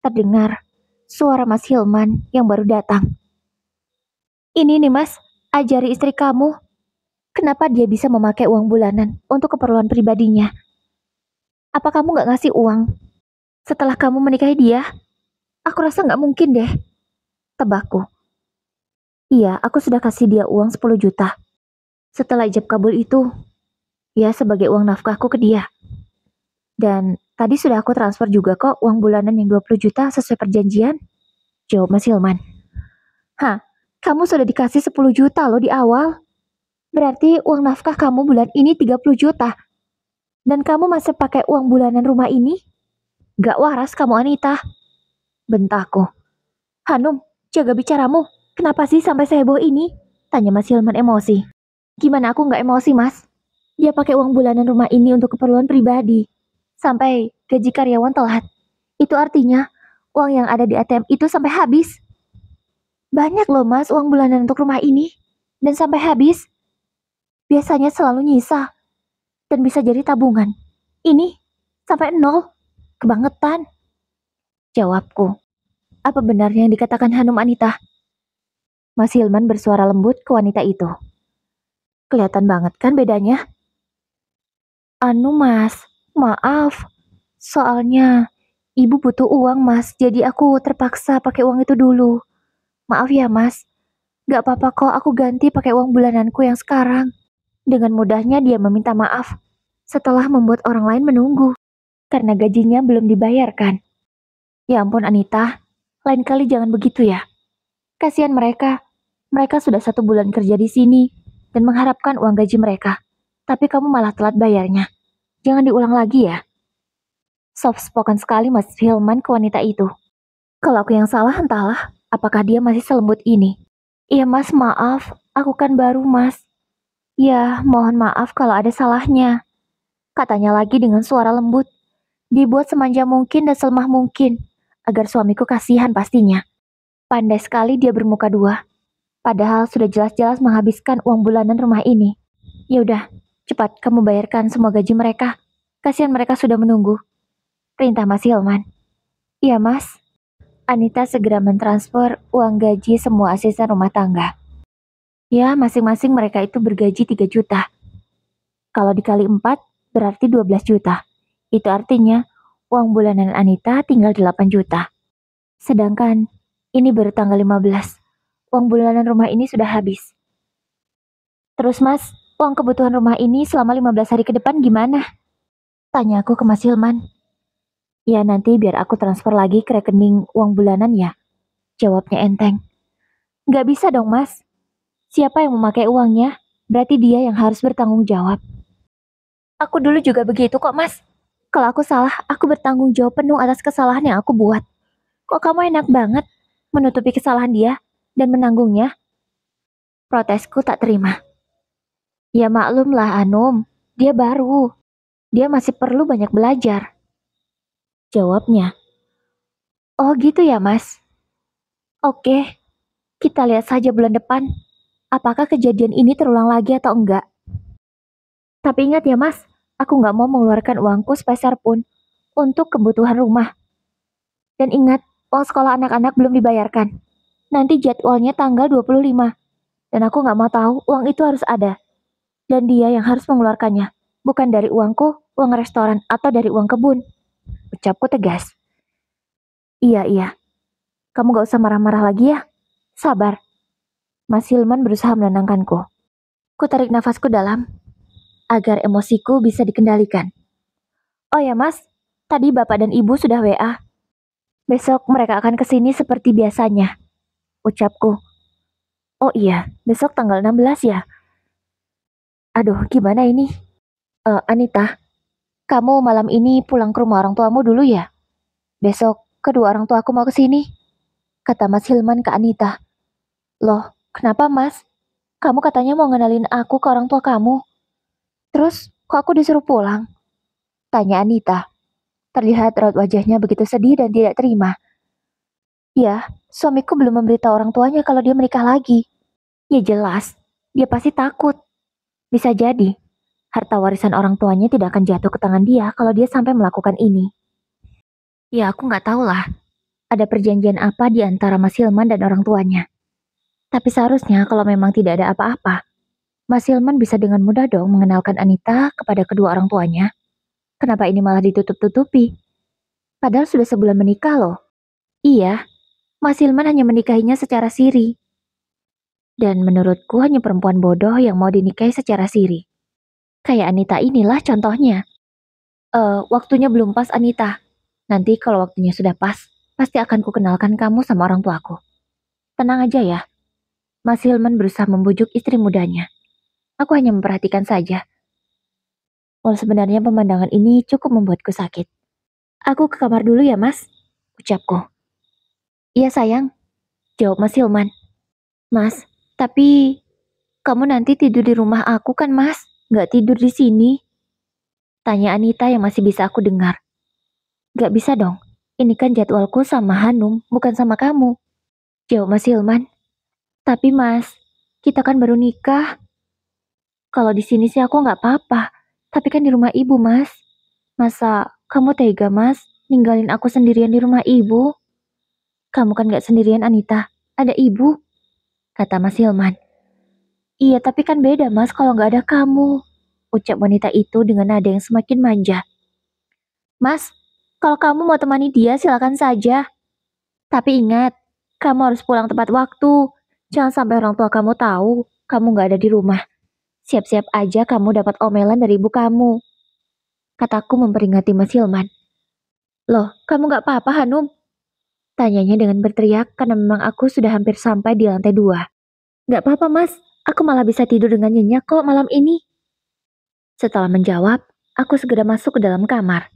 Terdengar suara Mas Hilman yang baru datang. Ini nih mas, ajari istri kamu. Kenapa dia bisa memakai uang bulanan untuk keperluan pribadinya? Apa kamu nggak ngasih uang setelah kamu menikahi dia? Aku rasa nggak mungkin deh. Tebakku. Iya, aku sudah kasih dia uang 10 juta. Setelah ijab kabul itu, ya sebagai uang nafkahku ke dia. Dan tadi sudah aku transfer juga kok uang bulanan yang 20 juta sesuai perjanjian. Jawab Mas Hilman. Hah, kamu sudah dikasih 10 juta loh di awal. Berarti uang nafkah kamu bulan ini 30 juta. Dan kamu masih pakai uang bulanan rumah ini? Gak waras kamu Anita. Bentakku. Hanum, jaga bicaramu. Kenapa sih sampai seheboh ini? Tanya Mas Hilman emosi. Gimana aku gak emosi mas? Dia pakai uang bulanan rumah ini untuk keperluan pribadi. Sampai gaji karyawan telat. Itu artinya uang yang ada di ATM itu sampai habis. Banyak loh mas uang bulanan untuk rumah ini. Dan sampai habis. Biasanya selalu nyisa. Dan bisa jadi tabungan. Ini sampai nol. Kebangetan. Jawabku. Apa benar yang dikatakan Hanum Anita? Mas Hilman bersuara lembut ke wanita itu. Kelihatan banget kan bedanya? Anu mas, maaf. Soalnya ibu butuh uang mas, jadi aku terpaksa pakai uang itu dulu. Maaf ya mas. Gak apa-apa kok aku ganti pakai uang bulananku yang sekarang. Dengan mudahnya dia meminta maaf. Setelah membuat orang lain menunggu. Karena gajinya belum dibayarkan. Ya ampun Anita, lain kali jangan begitu ya. Kasihan mereka. Mereka sudah 1 bulan kerja di sini dan mengharapkan uang gaji mereka. Tapi kamu malah telat bayarnya. Jangan diulang lagi ya. Soft spoken sekali Mas Hilman ke wanita itu. Kalau aku yang salah entahlah, apakah dia masih selembut ini. Iya mas, maaf. Aku kan baru mas. Ya, mohon maaf kalau ada salahnya. Katanya lagi dengan suara lembut. Dibuat semanja mungkin dan selemah mungkin. Agar suamiku kasihan pastinya. Pandai sekali dia bermuka dua. Padahal sudah jelas-jelas menghabiskan uang bulanan rumah ini. Yaudah, cepat kamu bayarkan semua gaji mereka. Kasihan mereka sudah menunggu. Perintah Mas Hilman. Iya mas. Anita segera mentransfer uang gaji semua asisten rumah tangga. Ya, masing-masing mereka itu bergaji 3 juta. Kalau dikali 4, berarti 12 juta. Itu artinya, uang bulanan Anita tinggal 8 juta. Sedangkan, ini baru tanggal 15. Uang bulanan rumah ini sudah habis. Terus mas, uang kebutuhan rumah ini selama 15 hari ke depan gimana? Tanya aku ke Mas Hilman. Ya nanti biar aku transfer lagi ke rekening uang bulanan ya. Jawabnya enteng. Gak bisa dong mas. Siapa yang memakai uangnya? Berarti dia yang harus bertanggung jawab. Aku dulu juga begitu kok mas. Kalau aku salah, aku bertanggung jawab penuh atas kesalahan yang aku buat. Kok kamu enak banget menutupi kesalahan dia dan menanggungnya? Protesku tak terima. Ya maklum lah Anum, dia baru. Dia masih perlu banyak belajar. Jawabnya. Oh gitu ya mas. Oke, kita lihat saja bulan depan. Apakah kejadian ini terulang lagi atau enggak? Tapi ingat ya mas, aku nggak mau mengeluarkan uangku sepeser pun untuk kebutuhan rumah. Dan ingat, uang sekolah anak-anak belum dibayarkan. Nanti jadwalnya tanggal 25. Dan aku nggak mau tahu uang itu harus ada. Dan dia yang harus mengeluarkannya. Bukan dari uangku, uang restoran, atau dari uang kebun. Ucapku tegas. Iya. Kamu gak usah marah-marah lagi ya. Sabar. Mas Hilman berusaha menenangkanku. Ku tarik nafasku dalam, agar emosiku bisa dikendalikan. Oh ya mas, tadi bapak dan ibu sudah WA. Besok mereka akan kesini seperti biasanya. Ucapku. Oh iya, besok tanggal 16 ya. Aduh, gimana ini? Anita, kamu malam ini pulang ke rumah orang tuamu dulu ya? Besok kedua orang tuaku mau kesini. Kata Mas Hilman ke Anita. Loh, kenapa mas? Kamu katanya mau ngenalin aku ke orang tua kamu. Terus, kok aku disuruh pulang? Tanya Anita. Terlihat raut wajahnya begitu sedih dan tidak terima. Ya, suamiku belum memberitahu orang tuanya kalau dia menikah lagi. Ya jelas, dia pasti takut. Bisa jadi, harta warisan orang tuanya tidak akan jatuh ke tangan dia kalau dia sampai melakukan ini. Ya aku nggak tahu lah, ada perjanjian apa di antara Mas Hilman dan orang tuanya. Tapi seharusnya kalau memang tidak ada apa-apa, Mas Hilman bisa dengan mudah dong mengenalkan Anita kepada kedua orang tuanya. Kenapa ini malah ditutup-tutupi? Padahal sudah sebulan menikah loh. Iya, Mas Hilman hanya menikahinya secara siri. Dan menurutku hanya perempuan bodoh yang mau dinikahi secara siri. Kayak Anita inilah contohnya. Waktunya belum pas Anita. Nanti kalau waktunya sudah pas, pasti akan kukenalkan kamu sama orang tuaku. Tenang aja ya. Mas Hilman berusaha membujuk istri mudanya. Aku hanya memperhatikan saja. Walau sebenarnya pemandangan ini cukup membuatku sakit. Aku ke kamar dulu ya mas, ucapku. Iya sayang, jawab Mas Hilman. Mas, tapi kamu nanti tidur di rumah aku kan mas? Nggak tidur di sini? Tanya Anita yang masih bisa aku dengar. Nggak bisa dong, ini kan jadwalku sama Hanum, bukan sama kamu. Jawab Mas Hilman. Tapi mas, kita kan baru nikah. Kalau di sini sih aku nggak apa-apa, tapi kan di rumah ibu mas. Masa kamu tega mas, ninggalin aku sendirian di rumah ibu? Kamu kan nggak sendirian Anita, ada ibu, kata Mas Hilman. Iya tapi kan beda mas kalau nggak ada kamu, ucap wanita itu dengan nada yang semakin manja. Mas, kalau kamu mau temani dia silakan saja. Tapi ingat, kamu harus pulang tepat waktu. Jangan sampai orang tua kamu tahu kamu nggak ada di rumah. Siap-siap aja kamu dapat omelan dari ibu kamu. Kataku memperingati Mas Hilman. Loh, kamu nggak apa-apa Hanum? Tanyanya dengan berteriak karena memang aku sudah hampir sampai di lantai 2. Nggak apa-apa mas, aku malah bisa tidur dengan nyenyak kok malam ini. Setelah menjawab, aku segera masuk ke dalam kamar.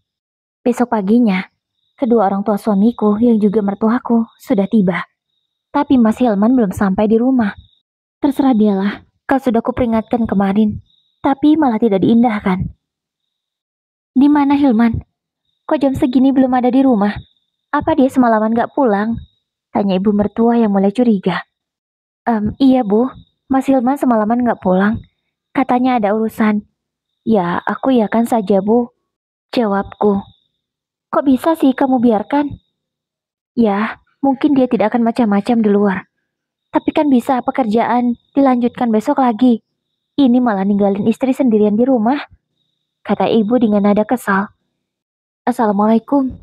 Besok paginya, kedua orang tua suamiku yang juga mertuaku sudah tiba. Tapi Mas Hilman belum sampai di rumah. Terserah dialah, kau sudah kuperingatkan kemarin. Tapi malah tidak diindahkan. Di mana Hilman? Kok jam segini belum ada di rumah? Apa dia semalaman gak pulang? Tanya ibu mertua yang mulai curiga. Iya bu, Mas Hilman semalaman gak pulang. Katanya ada urusan. Ya, aku yakan saja bu. Jawabku. Kok bisa sih kamu biarkan? Ya, mungkin dia tidak akan macam-macam di luar. Tapi kan bisa pekerjaan dilanjutkan besok lagi. Ini malah ninggalin istri sendirian di rumah. Kata ibu dengan nada kesal. Assalamualaikum.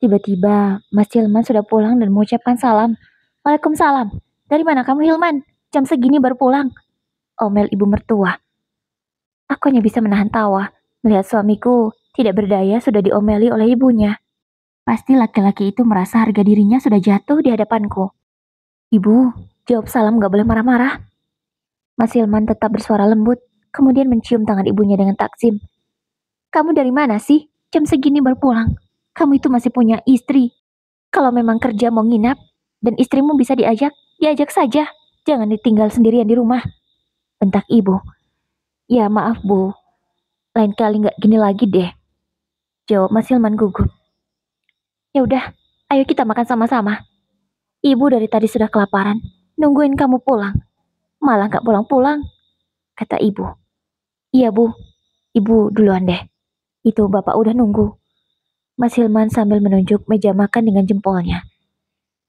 Tiba-tiba Mas Hilman sudah pulang dan mengucapkan salam. Waalaikumsalam. Dari mana kamu Hilman? Jam segini baru pulang. Omel ibu mertua. Aku hanya bisa menahan tawa melihat suamiku tidak berdaya sudah diomeli oleh ibunya. Pasti laki-laki itu merasa harga dirinya sudah jatuh di hadapanku. Ibu, jawab salam gak boleh marah-marah. Mas Hilman tetap bersuara lembut, kemudian mencium tangan ibunya dengan takzim. Kamu dari mana sih? Jam segini baru pulang. Kamu itu masih punya istri. Kalau memang kerja mau nginap, dan istrimu bisa diajak, diajak saja. Jangan ditinggal sendirian di rumah. Bentak ibu. Ya maaf bu, lain kali gak gini lagi deh. Jawab Mas Hilman gugup. Ya udah, ayo kita makan sama-sama. Ibu dari tadi sudah kelaparan, nungguin kamu pulang. Malah gak pulang-pulang, kata ibu. Iya bu, ibu duluan deh. Itu bapak udah nunggu. Mas Hilman sambil menunjuk meja makan dengan jempolnya.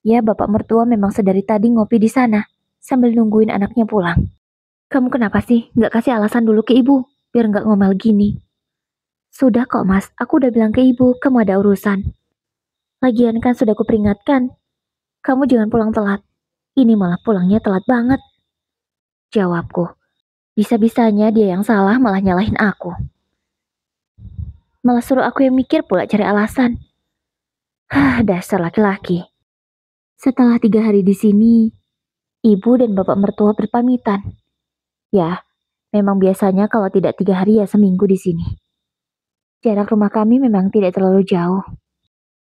Ya bapak mertua memang sedari tadi ngopi di sana, sambil nungguin anaknya pulang. Kamu kenapa sih gak kasih alasan dulu ke ibu, biar gak ngomel gini? Sudah kok mas, aku udah bilang ke ibu, kamu ada urusan. Lagian kan sudah kuperingatkan, kamu jangan pulang telat. Ini malah pulangnya telat banget. Jawabku. Bisa-bisanya dia yang salah malah nyalahin aku. Malah suruh aku yang mikir pula cari alasan. Dasar laki-laki. Setelah 3 hari di sini, ibu dan bapak mertua berpamitan. Ya, memang biasanya kalau tidak 3 hari ya seminggu di sini. Jarak rumah kami memang tidak terlalu jauh.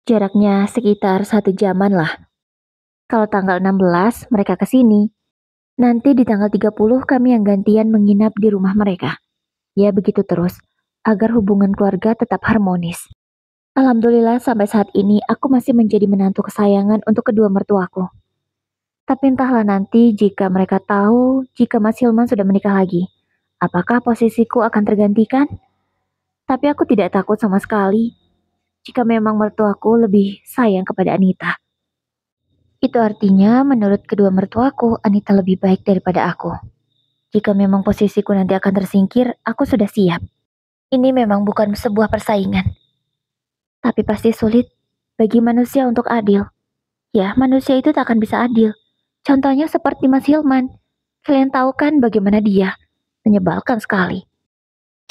Jaraknya sekitar 1 jaman lah. Kalau tanggal 16 mereka ke sini, Nanti di tanggal 30 kami yang gantian menginap di rumah mereka. Ya begitu terus, agar hubungan keluarga tetap harmonis. Alhamdulillah sampai saat ini aku masih menjadi menantu kesayangan untuk kedua mertuaku. Tapi entahlah nanti jika mereka tahu jika Mas Hilman sudah menikah lagi. Apakah posisiku akan tergantikan? Tapi aku tidak takut sama sekali jika memang mertuaku lebih sayang kepada Anita. Itu artinya menurut kedua mertuaku, Anita lebih baik daripada aku. Jika memang posisiku nanti akan tersingkir, aku sudah siap. Ini memang bukan sebuah persaingan, tapi pasti sulit bagi manusia untuk adil. Ya, manusia itu tak akan bisa adil. Contohnya seperti Mas Hilman. Kalian tahu kan bagaimana dia? Menyebalkan sekali.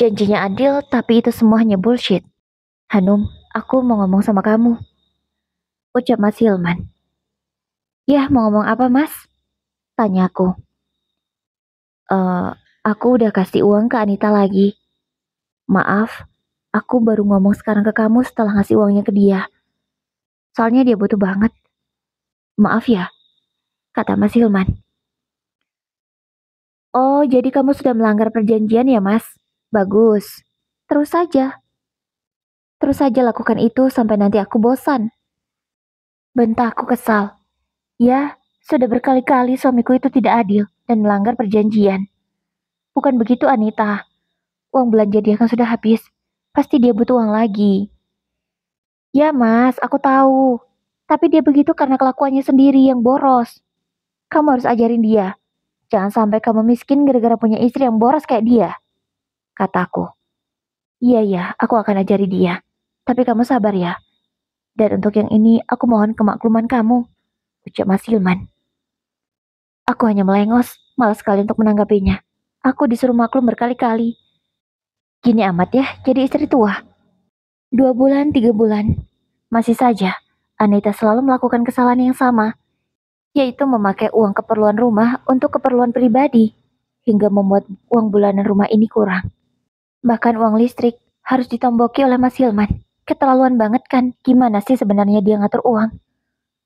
Janjinya adil, tapi itu semua hanya bullshit. Hanum, aku mau ngomong sama kamu. Ucap Mas Hilman. Ya, mau ngomong apa mas? Tanya aku. Aku udah kasih uang ke Anita lagi. Maaf, aku baru ngomong sekarang ke kamu setelah ngasih uangnya ke dia. Soalnya dia butuh banget. Maaf ya, kata Mas Hilman. Oh, jadi kamu sudah melanggar perjanjian ya, Mas? Bagus. Terus saja. Terus saja lakukan itu sampai nanti aku bosan. Bentak aku kesal. Ya, sudah berkali-kali suamiku itu tidak adil dan melanggar perjanjian. Bukan begitu, Anita. Uang belanja dia kan sudah habis. Pasti dia butuh uang lagi. Ya, Mas, aku tahu. Tapi dia begitu karena kelakuannya sendiri yang boros. Kamu harus ajarin dia. Jangan sampai kamu miskin gara-gara punya istri yang boros kayak dia, kataku. Iya ya, aku akan ajari dia. Tapi kamu sabar ya. Dan untuk yang ini, aku mohon kemakluman kamu, ucap Mas Hilman. Aku hanya melengos, malas sekali untuk menanggapinya. Aku disuruh maklum berkali-kali. Gini amat ya, jadi istri tua. 2 bulan, 3 bulan. Masih saja, Anita selalu melakukan kesalahan yang sama, yaitu memakai uang keperluan rumah untuk keperluan pribadi, hingga membuat uang bulanan rumah ini kurang. Bahkan uang listrik harus ditomboki oleh Mas Hilman. Keterlaluan banget kan, gimana sih sebenarnya dia ngatur uang?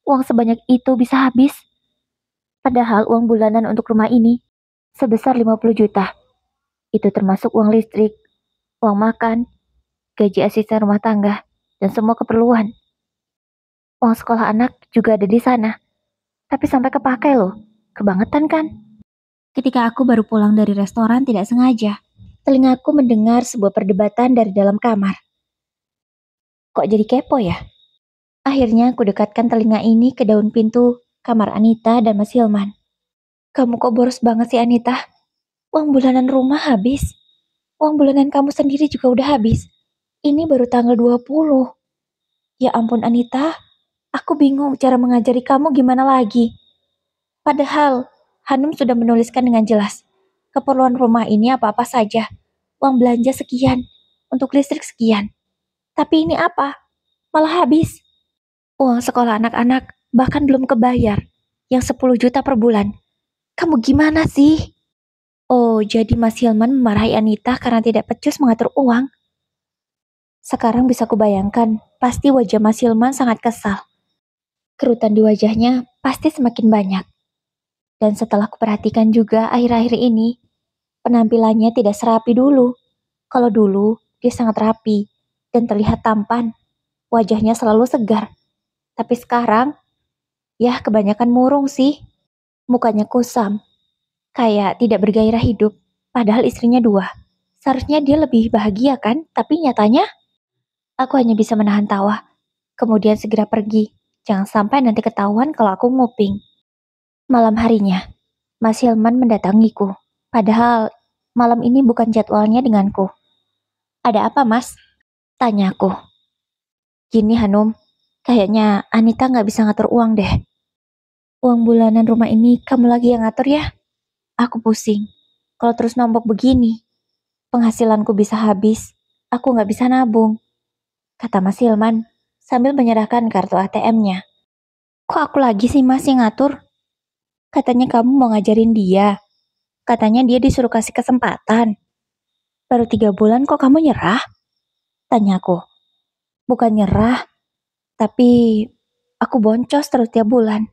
Uang sebanyak itu bisa habis. Padahal uang bulanan untuk rumah ini sebesar 50 juta. Itu termasuk uang listrik, uang makan, gaji asisten rumah tangga, dan semua keperluan. Uang sekolah anak juga ada di sana. Tapi sampai kepakai loh. Kebangetan kan? Ketika aku baru pulang dari restoran tidak sengaja, telingaku mendengar sebuah perdebatan dari dalam kamar. Kok jadi kepo ya? Akhirnya aku dekatkan telinga ini ke daun pintu kamar Anita dan Mas Hilman. Kamu kok boros banget sih Anita? Uang bulanan rumah habis. Uang bulanan kamu sendiri juga udah habis. Ini baru tanggal 20. Ya ampun Anita, aku bingung cara mengajari kamu gimana lagi. Padahal, Hanum sudah menuliskan dengan jelas. Keperluan rumah ini apa-apa saja. Uang belanja sekian, untuk listrik sekian. Tapi ini apa? Malah habis. Uang sekolah anak-anak bahkan belum kebayar. Yang 10 juta per bulan. Kamu gimana sih? Oh, jadi Mas Hilman memarahi Anita karena tidak becus mengatur uang. Sekarang bisa kubayangkan, pasti wajah Mas Hilman sangat kesal. Kerutan di wajahnya pasti semakin banyak. Dan setelah kuperhatikan juga akhir-akhir ini, penampilannya tidak serapi dulu. Kalau dulu, dia sangat rapi dan terlihat tampan. Wajahnya selalu segar. Tapi sekarang, ya kebanyakan murung sih. Mukanya kusam, kayak tidak bergairah hidup. Padahal istrinya 2. Seharusnya dia lebih bahagia kan? Tapi nyatanya, aku hanya bisa menahan tawa. Kemudian segera pergi. Jangan sampai nanti ketahuan kalau aku nguping. Malam harinya, Mas Hilman mendatangiku. Padahal malam ini bukan jadwalnya denganku. Ada apa mas? Tanyaku. Gini Hanum, kayaknya Anita nggak bisa ngatur uang deh. Uang bulanan rumah ini kamu lagi yang ngatur ya? Aku pusing. Kalau terus nombok begini, penghasilanku bisa habis. Aku nggak bisa nabung, kata Mas Hilman sambil menyerahkan kartu ATM-nya. Kok aku lagi sih mas yang ngatur? Katanya kamu mau ngajarin dia. Katanya dia disuruh kasih kesempatan. Baru 3 bulan kok kamu nyerah? Tanyaku. Bukan nyerah, tapi aku boncos terus tiap bulan.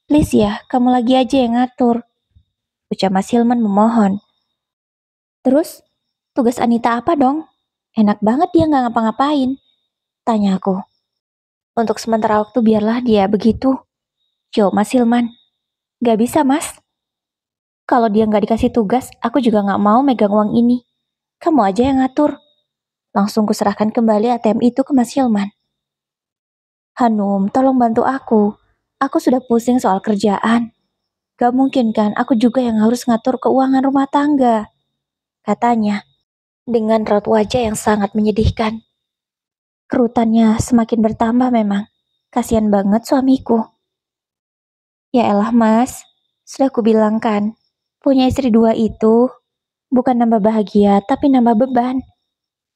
Please ya, kamu lagi aja yang ngatur. ucap Mas Hilman memohon. Terus, tugas Anita apa dong? Enak banget dia nggak ngapa-ngapain, tanya aku. Untuk sementara waktu biarlah dia begitu, jawab Mas Hilman. Gak bisa mas, kalau dia nggak dikasih tugas, aku juga nggak mau megang uang ini. Kamu aja yang ngatur. Langsung kuserahkan kembali ATM itu ke Mas Hilman. Hanum, tolong bantu aku. Aku sudah pusing soal kerjaan. Gak mungkin kan aku juga yang harus ngatur keuangan rumah tangga, katanya. Dengan raut wajah yang sangat menyedihkan. Kerutannya semakin bertambah memang. Kasihan banget suamiku. Ya elah mas, sudah kubilang kan, punya istri dua itu bukan nambah bahagia tapi nambah beban.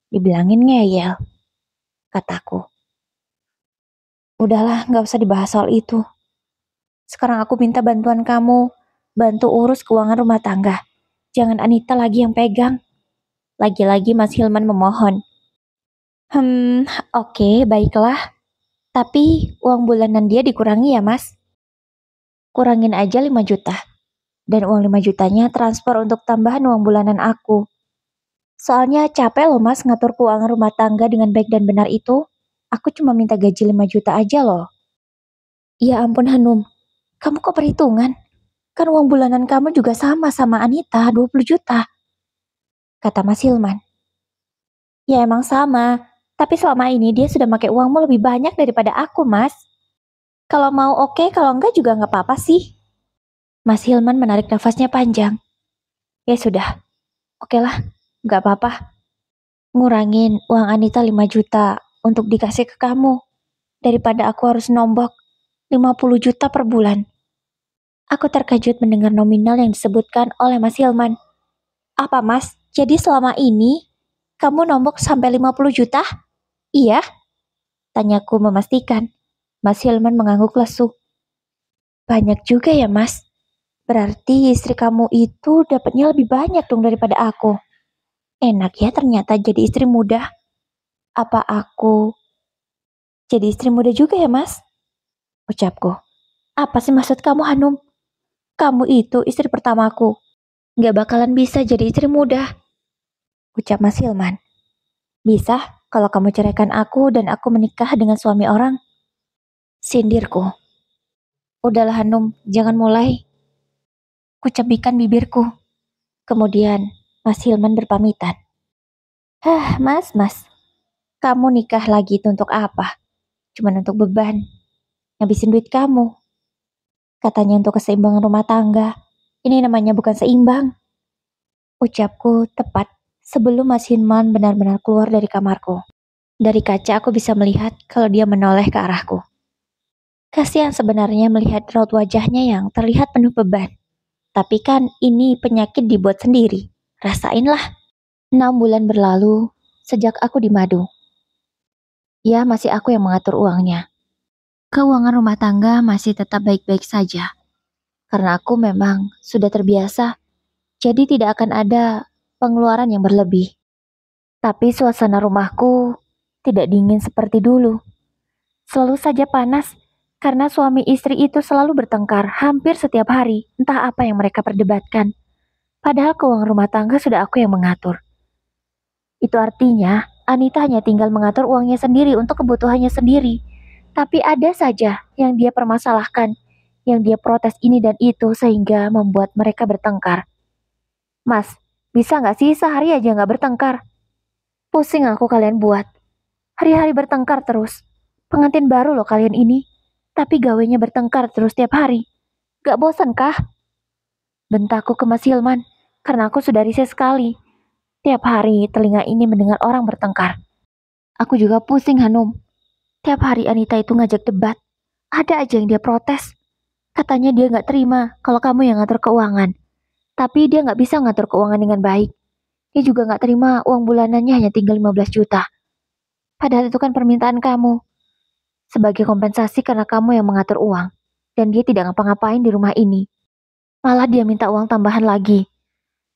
Dibilangin ngeyel, kataku. Udahlah, gak usah dibahas soal itu. Sekarang aku minta bantuan kamu, bantu urus keuangan rumah tangga. Jangan Anita lagi yang pegang. Lagi-lagi Mas Hilman memohon. Oke, baiklah. Tapi uang bulanan dia dikurangi ya mas? Kurangin aja 5 juta. Dan uang 5 jutanya transfer untuk tambahan uang bulanan aku. Soalnya capek loh mas ngatur keuangan rumah tangga dengan baik dan benar itu. Aku cuma minta gaji 5 juta aja loh. Ya ampun Hanum, kamu kok perhitungan? Kan uang bulanan kamu juga sama Anita, 20 juta. Kata Mas Hilman. Ya emang sama, tapi selama ini dia sudah pakai uangmu lebih banyak daripada aku mas. Kalau mau oke, kalau enggak juga nggak apa-apa sih. Mas Hilman menarik nafasnya panjang. Ya sudah, oke lah, nggak apa-apa. Ngurangin uang Anita 5 juta untuk dikasih ke kamu. Daripada aku harus nombok 50 juta per bulan. Aku terkejut mendengar nominal yang disebutkan oleh Mas Hilman. Apa mas? Jadi selama ini kamu nombok sampai 50 juta? Iya? Tanyaku memastikan. Mas Hilman mengangguk lesu. Banyak juga ya mas. Berarti istri kamu itu dapatnya lebih banyak dong daripada aku. Enak ya ternyata jadi istri muda. Apa aku jadi istri muda juga ya mas? Ucapku. Apa sih maksud kamu Hanum? Kamu itu istri pertamaku. Gak bakalan bisa jadi istri muda. Ucap Mas Hilman. Bisa kalau kamu ceraikan aku dan aku menikah dengan suami orang. Sindirku. Udahlah Hanum, jangan mulai. Kucepikan bibirku. Kemudian Mas Hilman berpamitan. Mas. Kamu nikah lagi itu untuk apa? Cuman untuk beban. Ngabisin duit kamu. Katanya untuk keseimbangan rumah tangga. Ini namanya bukan seimbang. Ucapku tepat sebelum Mas Hilman benar-benar keluar dari kamarku. Dari kaca aku bisa melihat kalau dia menoleh ke arahku. Kasihan sebenarnya melihat raut wajahnya yang terlihat penuh beban. Tapi kan ini penyakit dibuat sendiri. Rasainlah. 6 bulan berlalu sejak aku di Madu. Ya masih aku yang mengatur uangnya. Keuangan rumah tangga masih tetap baik-baik saja. Karena aku memang sudah terbiasa. Jadi tidak akan ada pengeluaran yang berlebih. Tapi suasana rumahku tidak dingin seperti dulu. Selalu saja panas karena suami istri itu selalu bertengkar hampir setiap hari, entah apa yang mereka perdebatkan. Padahal keuangan rumah tangga sudah aku yang mengatur. Itu artinya Anita hanya tinggal mengatur uangnya sendiri untuk kebutuhannya sendiri. Tapi ada saja yang dia permasalahkan, yang dia protes ini dan itu sehingga membuat mereka bertengkar. Mas, bisa nggak sih sehari aja nggak bertengkar? Pusing aku kalian buat. Hari-hari bertengkar terus. Pengantin baru loh kalian ini. Tapi gawenya bertengkar terus tiap hari. Gak bosan kah? Bentakku ke Mas Hilman, karena aku sudah risih sekali. Tiap hari telinga ini mendengar orang bertengkar. Aku juga pusing Hanum. Tiap hari Anita itu ngajak debat. Ada aja yang dia protes. Katanya dia gak terima kalau kamu yang ngatur keuangan. Tapi dia gak bisa ngatur keuangan dengan baik. Dia juga gak terima uang bulanannya hanya tinggal 15 juta. Padahal itu kan permintaan kamu. Sebagai kompensasi karena kamu yang mengatur uang. Dan dia tidak ngapa-ngapain di rumah ini. Malah dia minta uang tambahan lagi.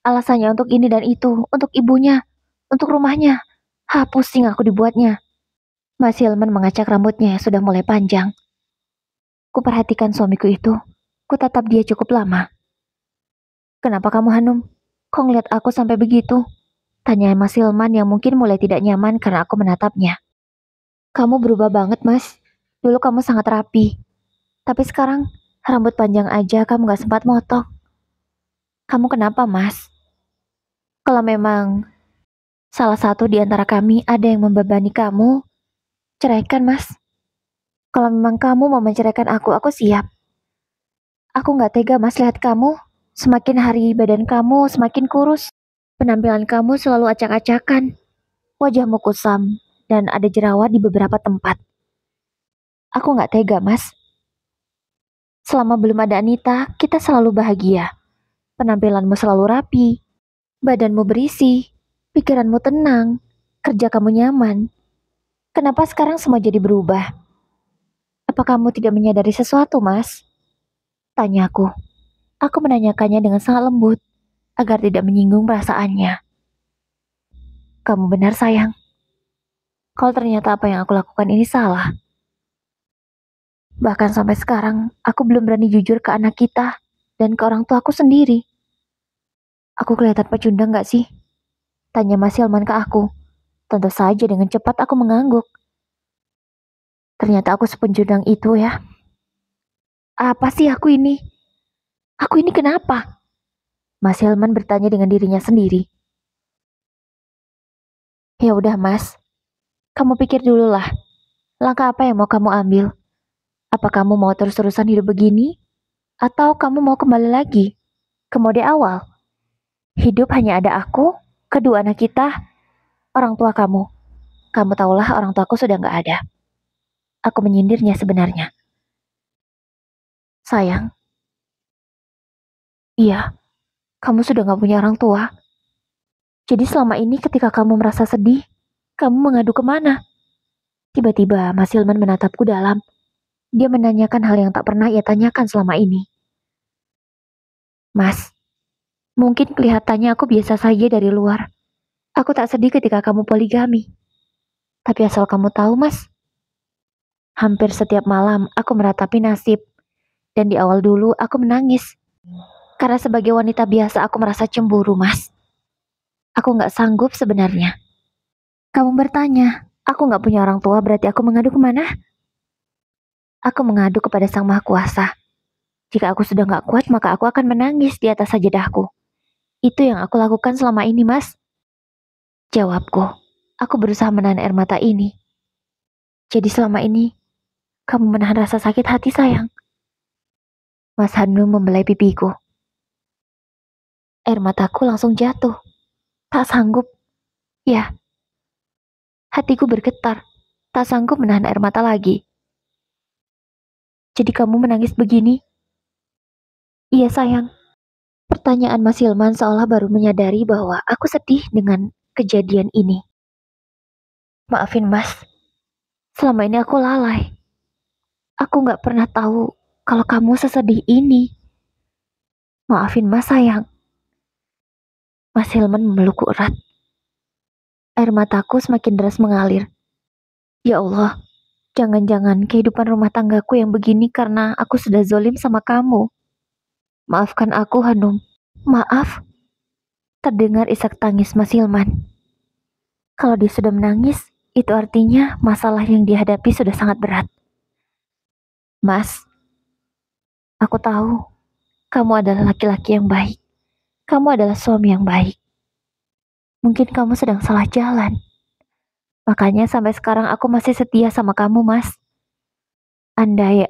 Alasannya untuk ini dan itu, untuk ibunya, untuk rumahnya. Pusing aku dibuatnya. Mas Hilman mengacak rambutnya yang sudah mulai panjang. Kuperhatikan suamiku itu. Kutatap dia cukup lama. Kenapa kamu Hanum? Kok ngeliat aku sampai begitu? Tanya Mas Hilman yang mungkin mulai tidak nyaman karena aku menatapnya. Kamu berubah banget, Mas. Dulu kamu sangat rapi. Tapi sekarang, rambut panjang aja kamu gak sempat motong. Kamu kenapa, Mas? Kalau memang salah satu di antara kami ada yang membebani kamu, ceraikan, Mas. Kalau memang kamu mau menceraikan aku siap. Aku gak tega, Mas, lihat kamu. Semakin hari badan kamu semakin kurus. Penampilan kamu selalu acak-acakan. Wajahmu kusam dan ada jerawat di beberapa tempat. Aku gak tega, Mas. Selama belum ada Anita, kita selalu bahagia. Penampilanmu selalu rapi, badanmu berisi, pikiranmu tenang, kerja kamu nyaman. Kenapa sekarang semua jadi berubah? Apa kamu tidak menyadari sesuatu, Mas? Tanyaku. Aku menanyakannya dengan sangat lembut, agar tidak menyinggung perasaannya. Kamu benar, sayang. Kalau ternyata apa yang aku lakukan ini salah. Bahkan sampai sekarang, aku belum berani jujur ke anak kita dan ke orang tua aku sendiri. Aku kelihatan pecundang gak sih? Tanya Mas Hilman ke aku. Tentu saja dengan cepat aku mengangguk. Ternyata aku sepecundang itu ya. Apa sih aku ini? Aku ini kenapa? Mas Hilman bertanya dengan dirinya sendiri. Ya udah Mas, kamu pikir dulu lah. Langkah apa yang mau kamu ambil? Apa kamu mau terus-terusan hidup begini? Atau kamu mau kembali lagi ke mode awal? Hidup hanya ada aku, kedua anak kita, orang tua kamu. Kamu tahulah orang tuaku sudah gak ada. Aku menyindirnya sebenarnya. Sayang. Iya, kamu sudah gak punya orang tua. Jadi selama ini ketika kamu merasa sedih, kamu mengadu kemana? Tiba-tiba Mas Hilman menatapku dalam. Dia menanyakan hal yang tak pernah ia tanyakan selama ini. Mas, mungkin kelihatannya aku biasa saja dari luar. Aku tak sedih ketika kamu poligami. Tapi asal kamu tahu, Mas, hampir setiap malam aku meratapi nasib. Dan di awal dulu aku menangis. Karena sebagai wanita biasa aku merasa cemburu, Mas. Aku gak sanggup sebenarnya. Kamu bertanya, aku gak punya orang tua berarti aku mengadu kemana? Aku mengadu kepada Sang Maha Kuasa. Jika aku sudah gak kuat, maka aku akan menangis di atas sajadahku. Itu yang aku lakukan selama ini, Mas. Jawabku. Aku berusaha menahan air mata ini. Jadi selama ini, kamu menahan rasa sakit hati, sayang. Mas Hanum membelai pipiku. Air mataku langsung jatuh. Tak sanggup. Ya. Hatiku bergetar. Tak sanggup menahan air mata lagi. Jadi kamu menangis begini? Iya, sayang. Pertanyaan Mas Hilman seolah baru menyadari bahwa aku sedih dengan kejadian ini. Maafin, Mas. Selama ini aku lalai. Aku gak pernah tahu kalau kamu sesedih ini. Maafin, Mas, sayang. Mas Hilman memelukku erat. Air mataku semakin deras mengalir. Ya Allah, jangan-jangan kehidupan rumah tanggaku yang begini karena aku sudah zolim sama kamu. Maafkan aku, Hanum. Maaf. Terdengar isak tangis Mas Hilman. Kalau dia sudah menangis, itu artinya masalah yang dihadapi sudah sangat berat. Mas, aku tahu kamu adalah laki-laki yang baik. Kamu adalah suami yang baik. Mungkin kamu sedang salah jalan. Makanya sampai sekarang aku masih setia sama kamu, Mas. Andai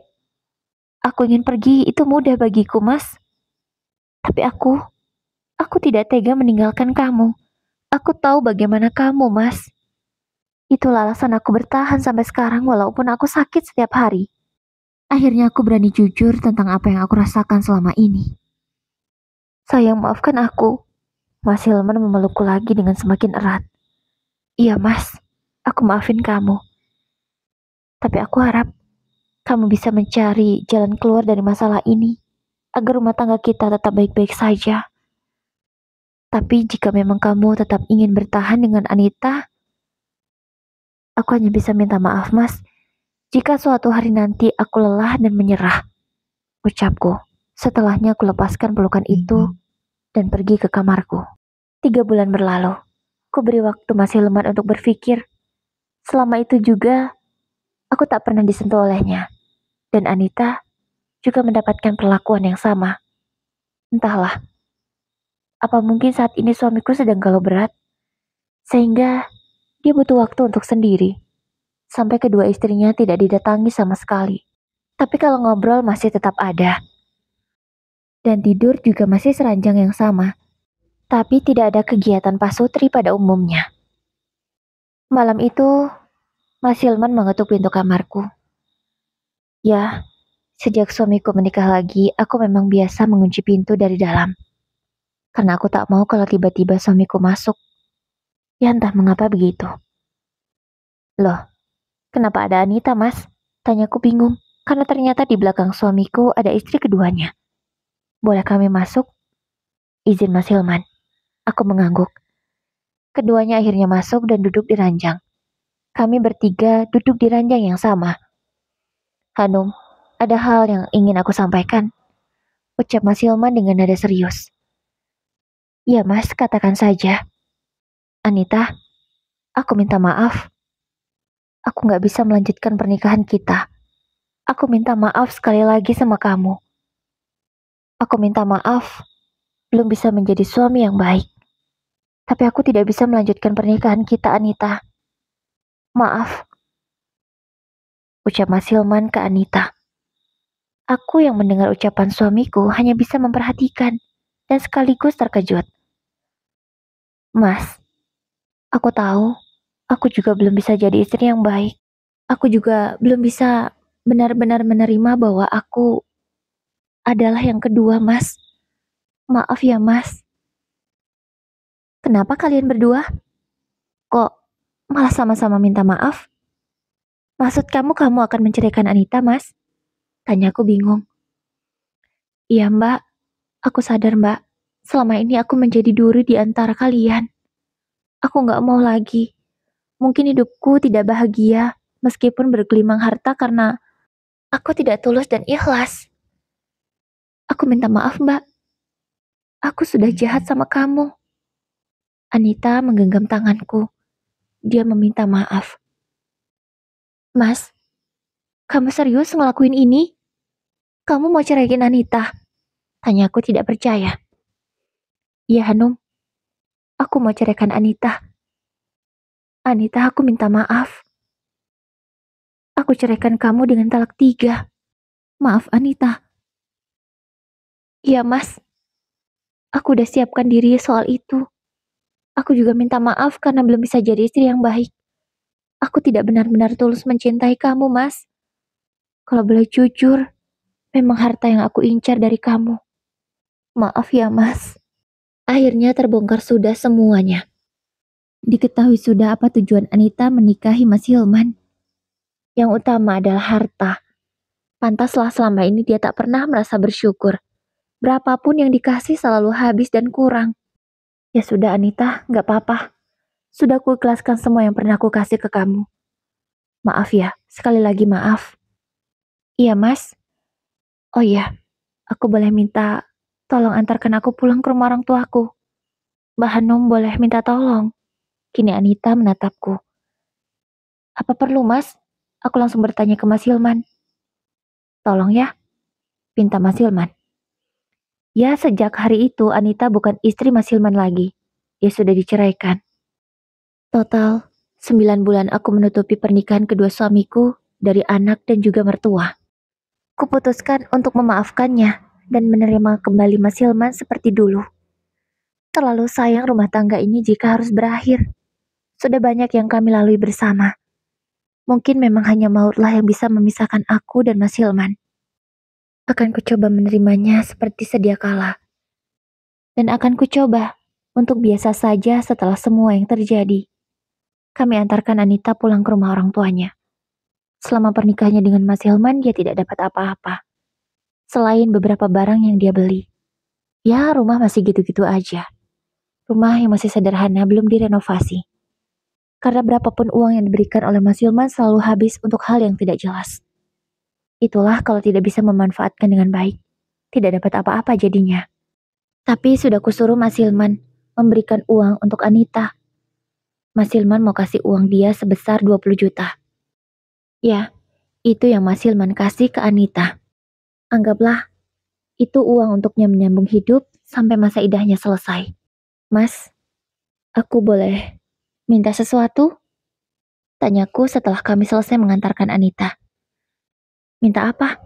aku ingin pergi, itu mudah bagiku, Mas. Tapi aku tidak tega meninggalkan kamu. Aku tahu bagaimana kamu, Mas. Itulah alasan aku bertahan sampai sekarang walaupun aku sakit setiap hari. Akhirnya aku berani jujur tentang apa yang aku rasakan selama ini. Sayang, maafkan aku. Mas Hilman memelukku lagi dengan semakin erat. Iya, Mas. Aku maafin kamu. Tapi aku harap kamu bisa mencari jalan keluar dari masalah ini agar rumah tangga kita tetap baik-baik saja. Tapi jika memang kamu tetap ingin bertahan dengan Anita, aku hanya bisa minta maaf, Mas. Jika suatu hari nanti aku lelah dan menyerah, ucapku. Setelahnya aku lepaskan pelukan itu dan pergi ke kamarku. 3 bulan berlalu. Ku beri waktu Mas Hilman untuk berpikir. Selama itu juga, aku tak pernah disentuh olehnya. Dan Anita juga mendapatkan perlakuan yang sama. Entahlah, apa mungkin saat ini suamiku sedang galau berat, sehingga dia butuh waktu untuk sendiri. Sampai kedua istrinya tidak didatangi sama sekali. Tapi kalau ngobrol masih tetap ada. Dan tidur juga masih seranjang yang sama. Tapi tidak ada kegiatan pasutri pada umumnya. Malam itu, Mas Hilman mengetuk pintu kamarku. Ya, sejak suamiku menikah lagi, aku memang biasa mengunci pintu dari dalam. Karena aku tak mau kalau tiba-tiba suamiku masuk. Ya entah mengapa begitu. Loh, kenapa ada Anita, Mas? Tanyaku bingung, karena ternyata di belakang suamiku ada istri keduanya. Boleh kami masuk? Izin Mas Hilman. Aku mengangguk. Keduanya akhirnya masuk dan duduk di ranjang. Kami bertiga duduk di ranjang yang sama. Hanum, ada hal yang ingin aku sampaikan. Ucap Mas Hilman dengan nada serius. Ya Mas, katakan saja. Anita, aku minta maaf. Aku gak bisa melanjutkan pernikahan kita. Aku minta maaf sekali lagi sama kamu. Aku minta maaf, belum bisa menjadi suami yang baik. Tapi aku tidak bisa melanjutkan pernikahan kita, Anita. Maaf, ucap Mas Hilman ke Anita. Aku yang mendengar ucapan suamiku hanya bisa memperhatikan dan sekaligus terkejut. Mas, aku tahu, aku juga belum bisa jadi istri yang baik. Aku juga belum bisa benar-benar menerima bahwa aku adalah yang kedua, Mas. Maaf ya, Mas. Kenapa kalian berdua? Kok malah sama-sama minta maaf? Maksud kamu akan menceraikan Anita, Mas? Tanyaku bingung. Iya, Mbak. Aku sadar, Mbak. Selama ini aku menjadi duri di antara kalian. Aku gak mau lagi. Mungkin hidupku tidak bahagia meskipun bergelimang harta karena aku tidak tulus dan ikhlas. Aku minta maaf, Mbak. Aku sudah jahat sama kamu. Anita menggenggam tanganku. Dia meminta maaf. Mas, kamu serius ngelakuin ini? Kamu mau ceraiin Anita? Tanyaku tidak percaya. Iya, Hanum. Aku mau ceraikan Anita. Anita, aku minta maaf. Aku ceraikan kamu dengan talak 3. Maaf, Anita. Iya, Mas. Aku udah siapkan diri soal itu. Aku juga minta maaf karena belum bisa jadi istri yang baik. Aku tidak benar-benar tulus mencintai kamu, Mas. Kalau boleh jujur, memang harta yang aku incar dari kamu. Maaf ya, Mas. Akhirnya terbongkar sudah semuanya. Diketahui sudah apa tujuan Anita menikahi Mas Hilman. Yang utama adalah harta. Pantaslah selama ini dia tak pernah merasa bersyukur. Berapapun yang dikasih selalu habis dan kurang. Ya sudah Anita, gak apa-apa. Sudah ku ikhlaskan semua yang pernah ku kasih ke kamu. Maaf ya, sekali lagi maaf. Iya Mas. Oh iya, aku boleh minta tolong antarkan aku pulang ke rumah orang tuaku. Mbak Hanum boleh minta tolong. Kini Anita menatapku. Apa perlu Mas? Aku langsung bertanya ke Mas Hilman. Tolong ya, pinta Mas Hilman. Ya, sejak hari itu Anita bukan istri Mas Hilman lagi. Dia sudah diceraikan. Total, 9 bulan aku menutupi pernikahan kedua suamiku dari anak dan juga mertua. Kuputuskan untuk memaafkannya dan menerima kembali Mas Hilman seperti dulu. Terlalu sayang rumah tangga ini jika harus berakhir. Sudah banyak yang kami lalui bersama. Mungkin memang hanya mautlah yang bisa memisahkan aku dan Mas Hilman. Akan kucoba menerimanya seperti sedia kala. Dan akan kucoba untuk biasa saja setelah semua yang terjadi. Kami antarkan Anita pulang ke rumah orang tuanya. Selama pernikahannya dengan Mas Hilman, dia tidak dapat apa-apa. Selain beberapa barang yang dia beli. Ya, rumah masih gitu-gitu aja. Rumah yang masih sederhana, belum direnovasi. Karena berapapun uang yang diberikan oleh Mas Hilman selalu habis untuk hal yang tidak jelas. Itulah kalau tidak bisa memanfaatkan dengan baik. Tidak dapat apa-apa jadinya. Tapi sudah kusuruh Mas Hilman memberikan uang untuk Anita. Mas Hilman mau kasih uang dia sebesar 20 juta. Ya, itu yang Mas Hilman kasih ke Anita. Anggaplah itu uang untuknya menyambung hidup sampai masa idahnya selesai. Mas, aku boleh minta sesuatu? Tanyaku setelah kami selesai mengantarkan Anita. Minta apa?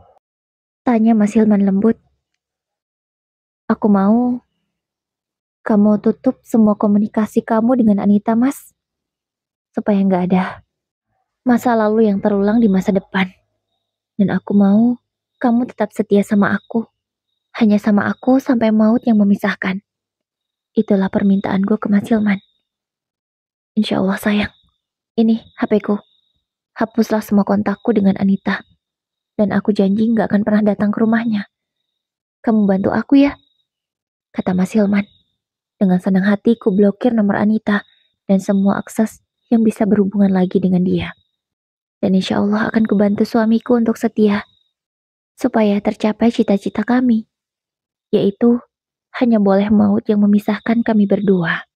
Tanya Mas Hilman lembut. Aku mau kamu tutup semua komunikasi kamu dengan Anita, Mas. Supaya nggak ada masa lalu yang terulang di masa depan. Dan aku mau kamu tetap setia sama aku. Hanya sama aku sampai maut yang memisahkan. Itulah permintaan gue ke Mas Hilman. Insya Allah sayang. Ini HP-ku. Hapuslah semua kontakku dengan Anita. Dan aku janji nggak akan pernah datang ke rumahnya. Kamu bantu aku ya, kata Mas Hilman. Dengan senang hati ku blokir nomor Anita dan semua akses yang bisa berhubungan lagi dengan dia. Dan insya Allah akan kubantu suamiku untuk setia, supaya tercapai cita-cita kami, yaitu hanya boleh maut yang memisahkan kami berdua.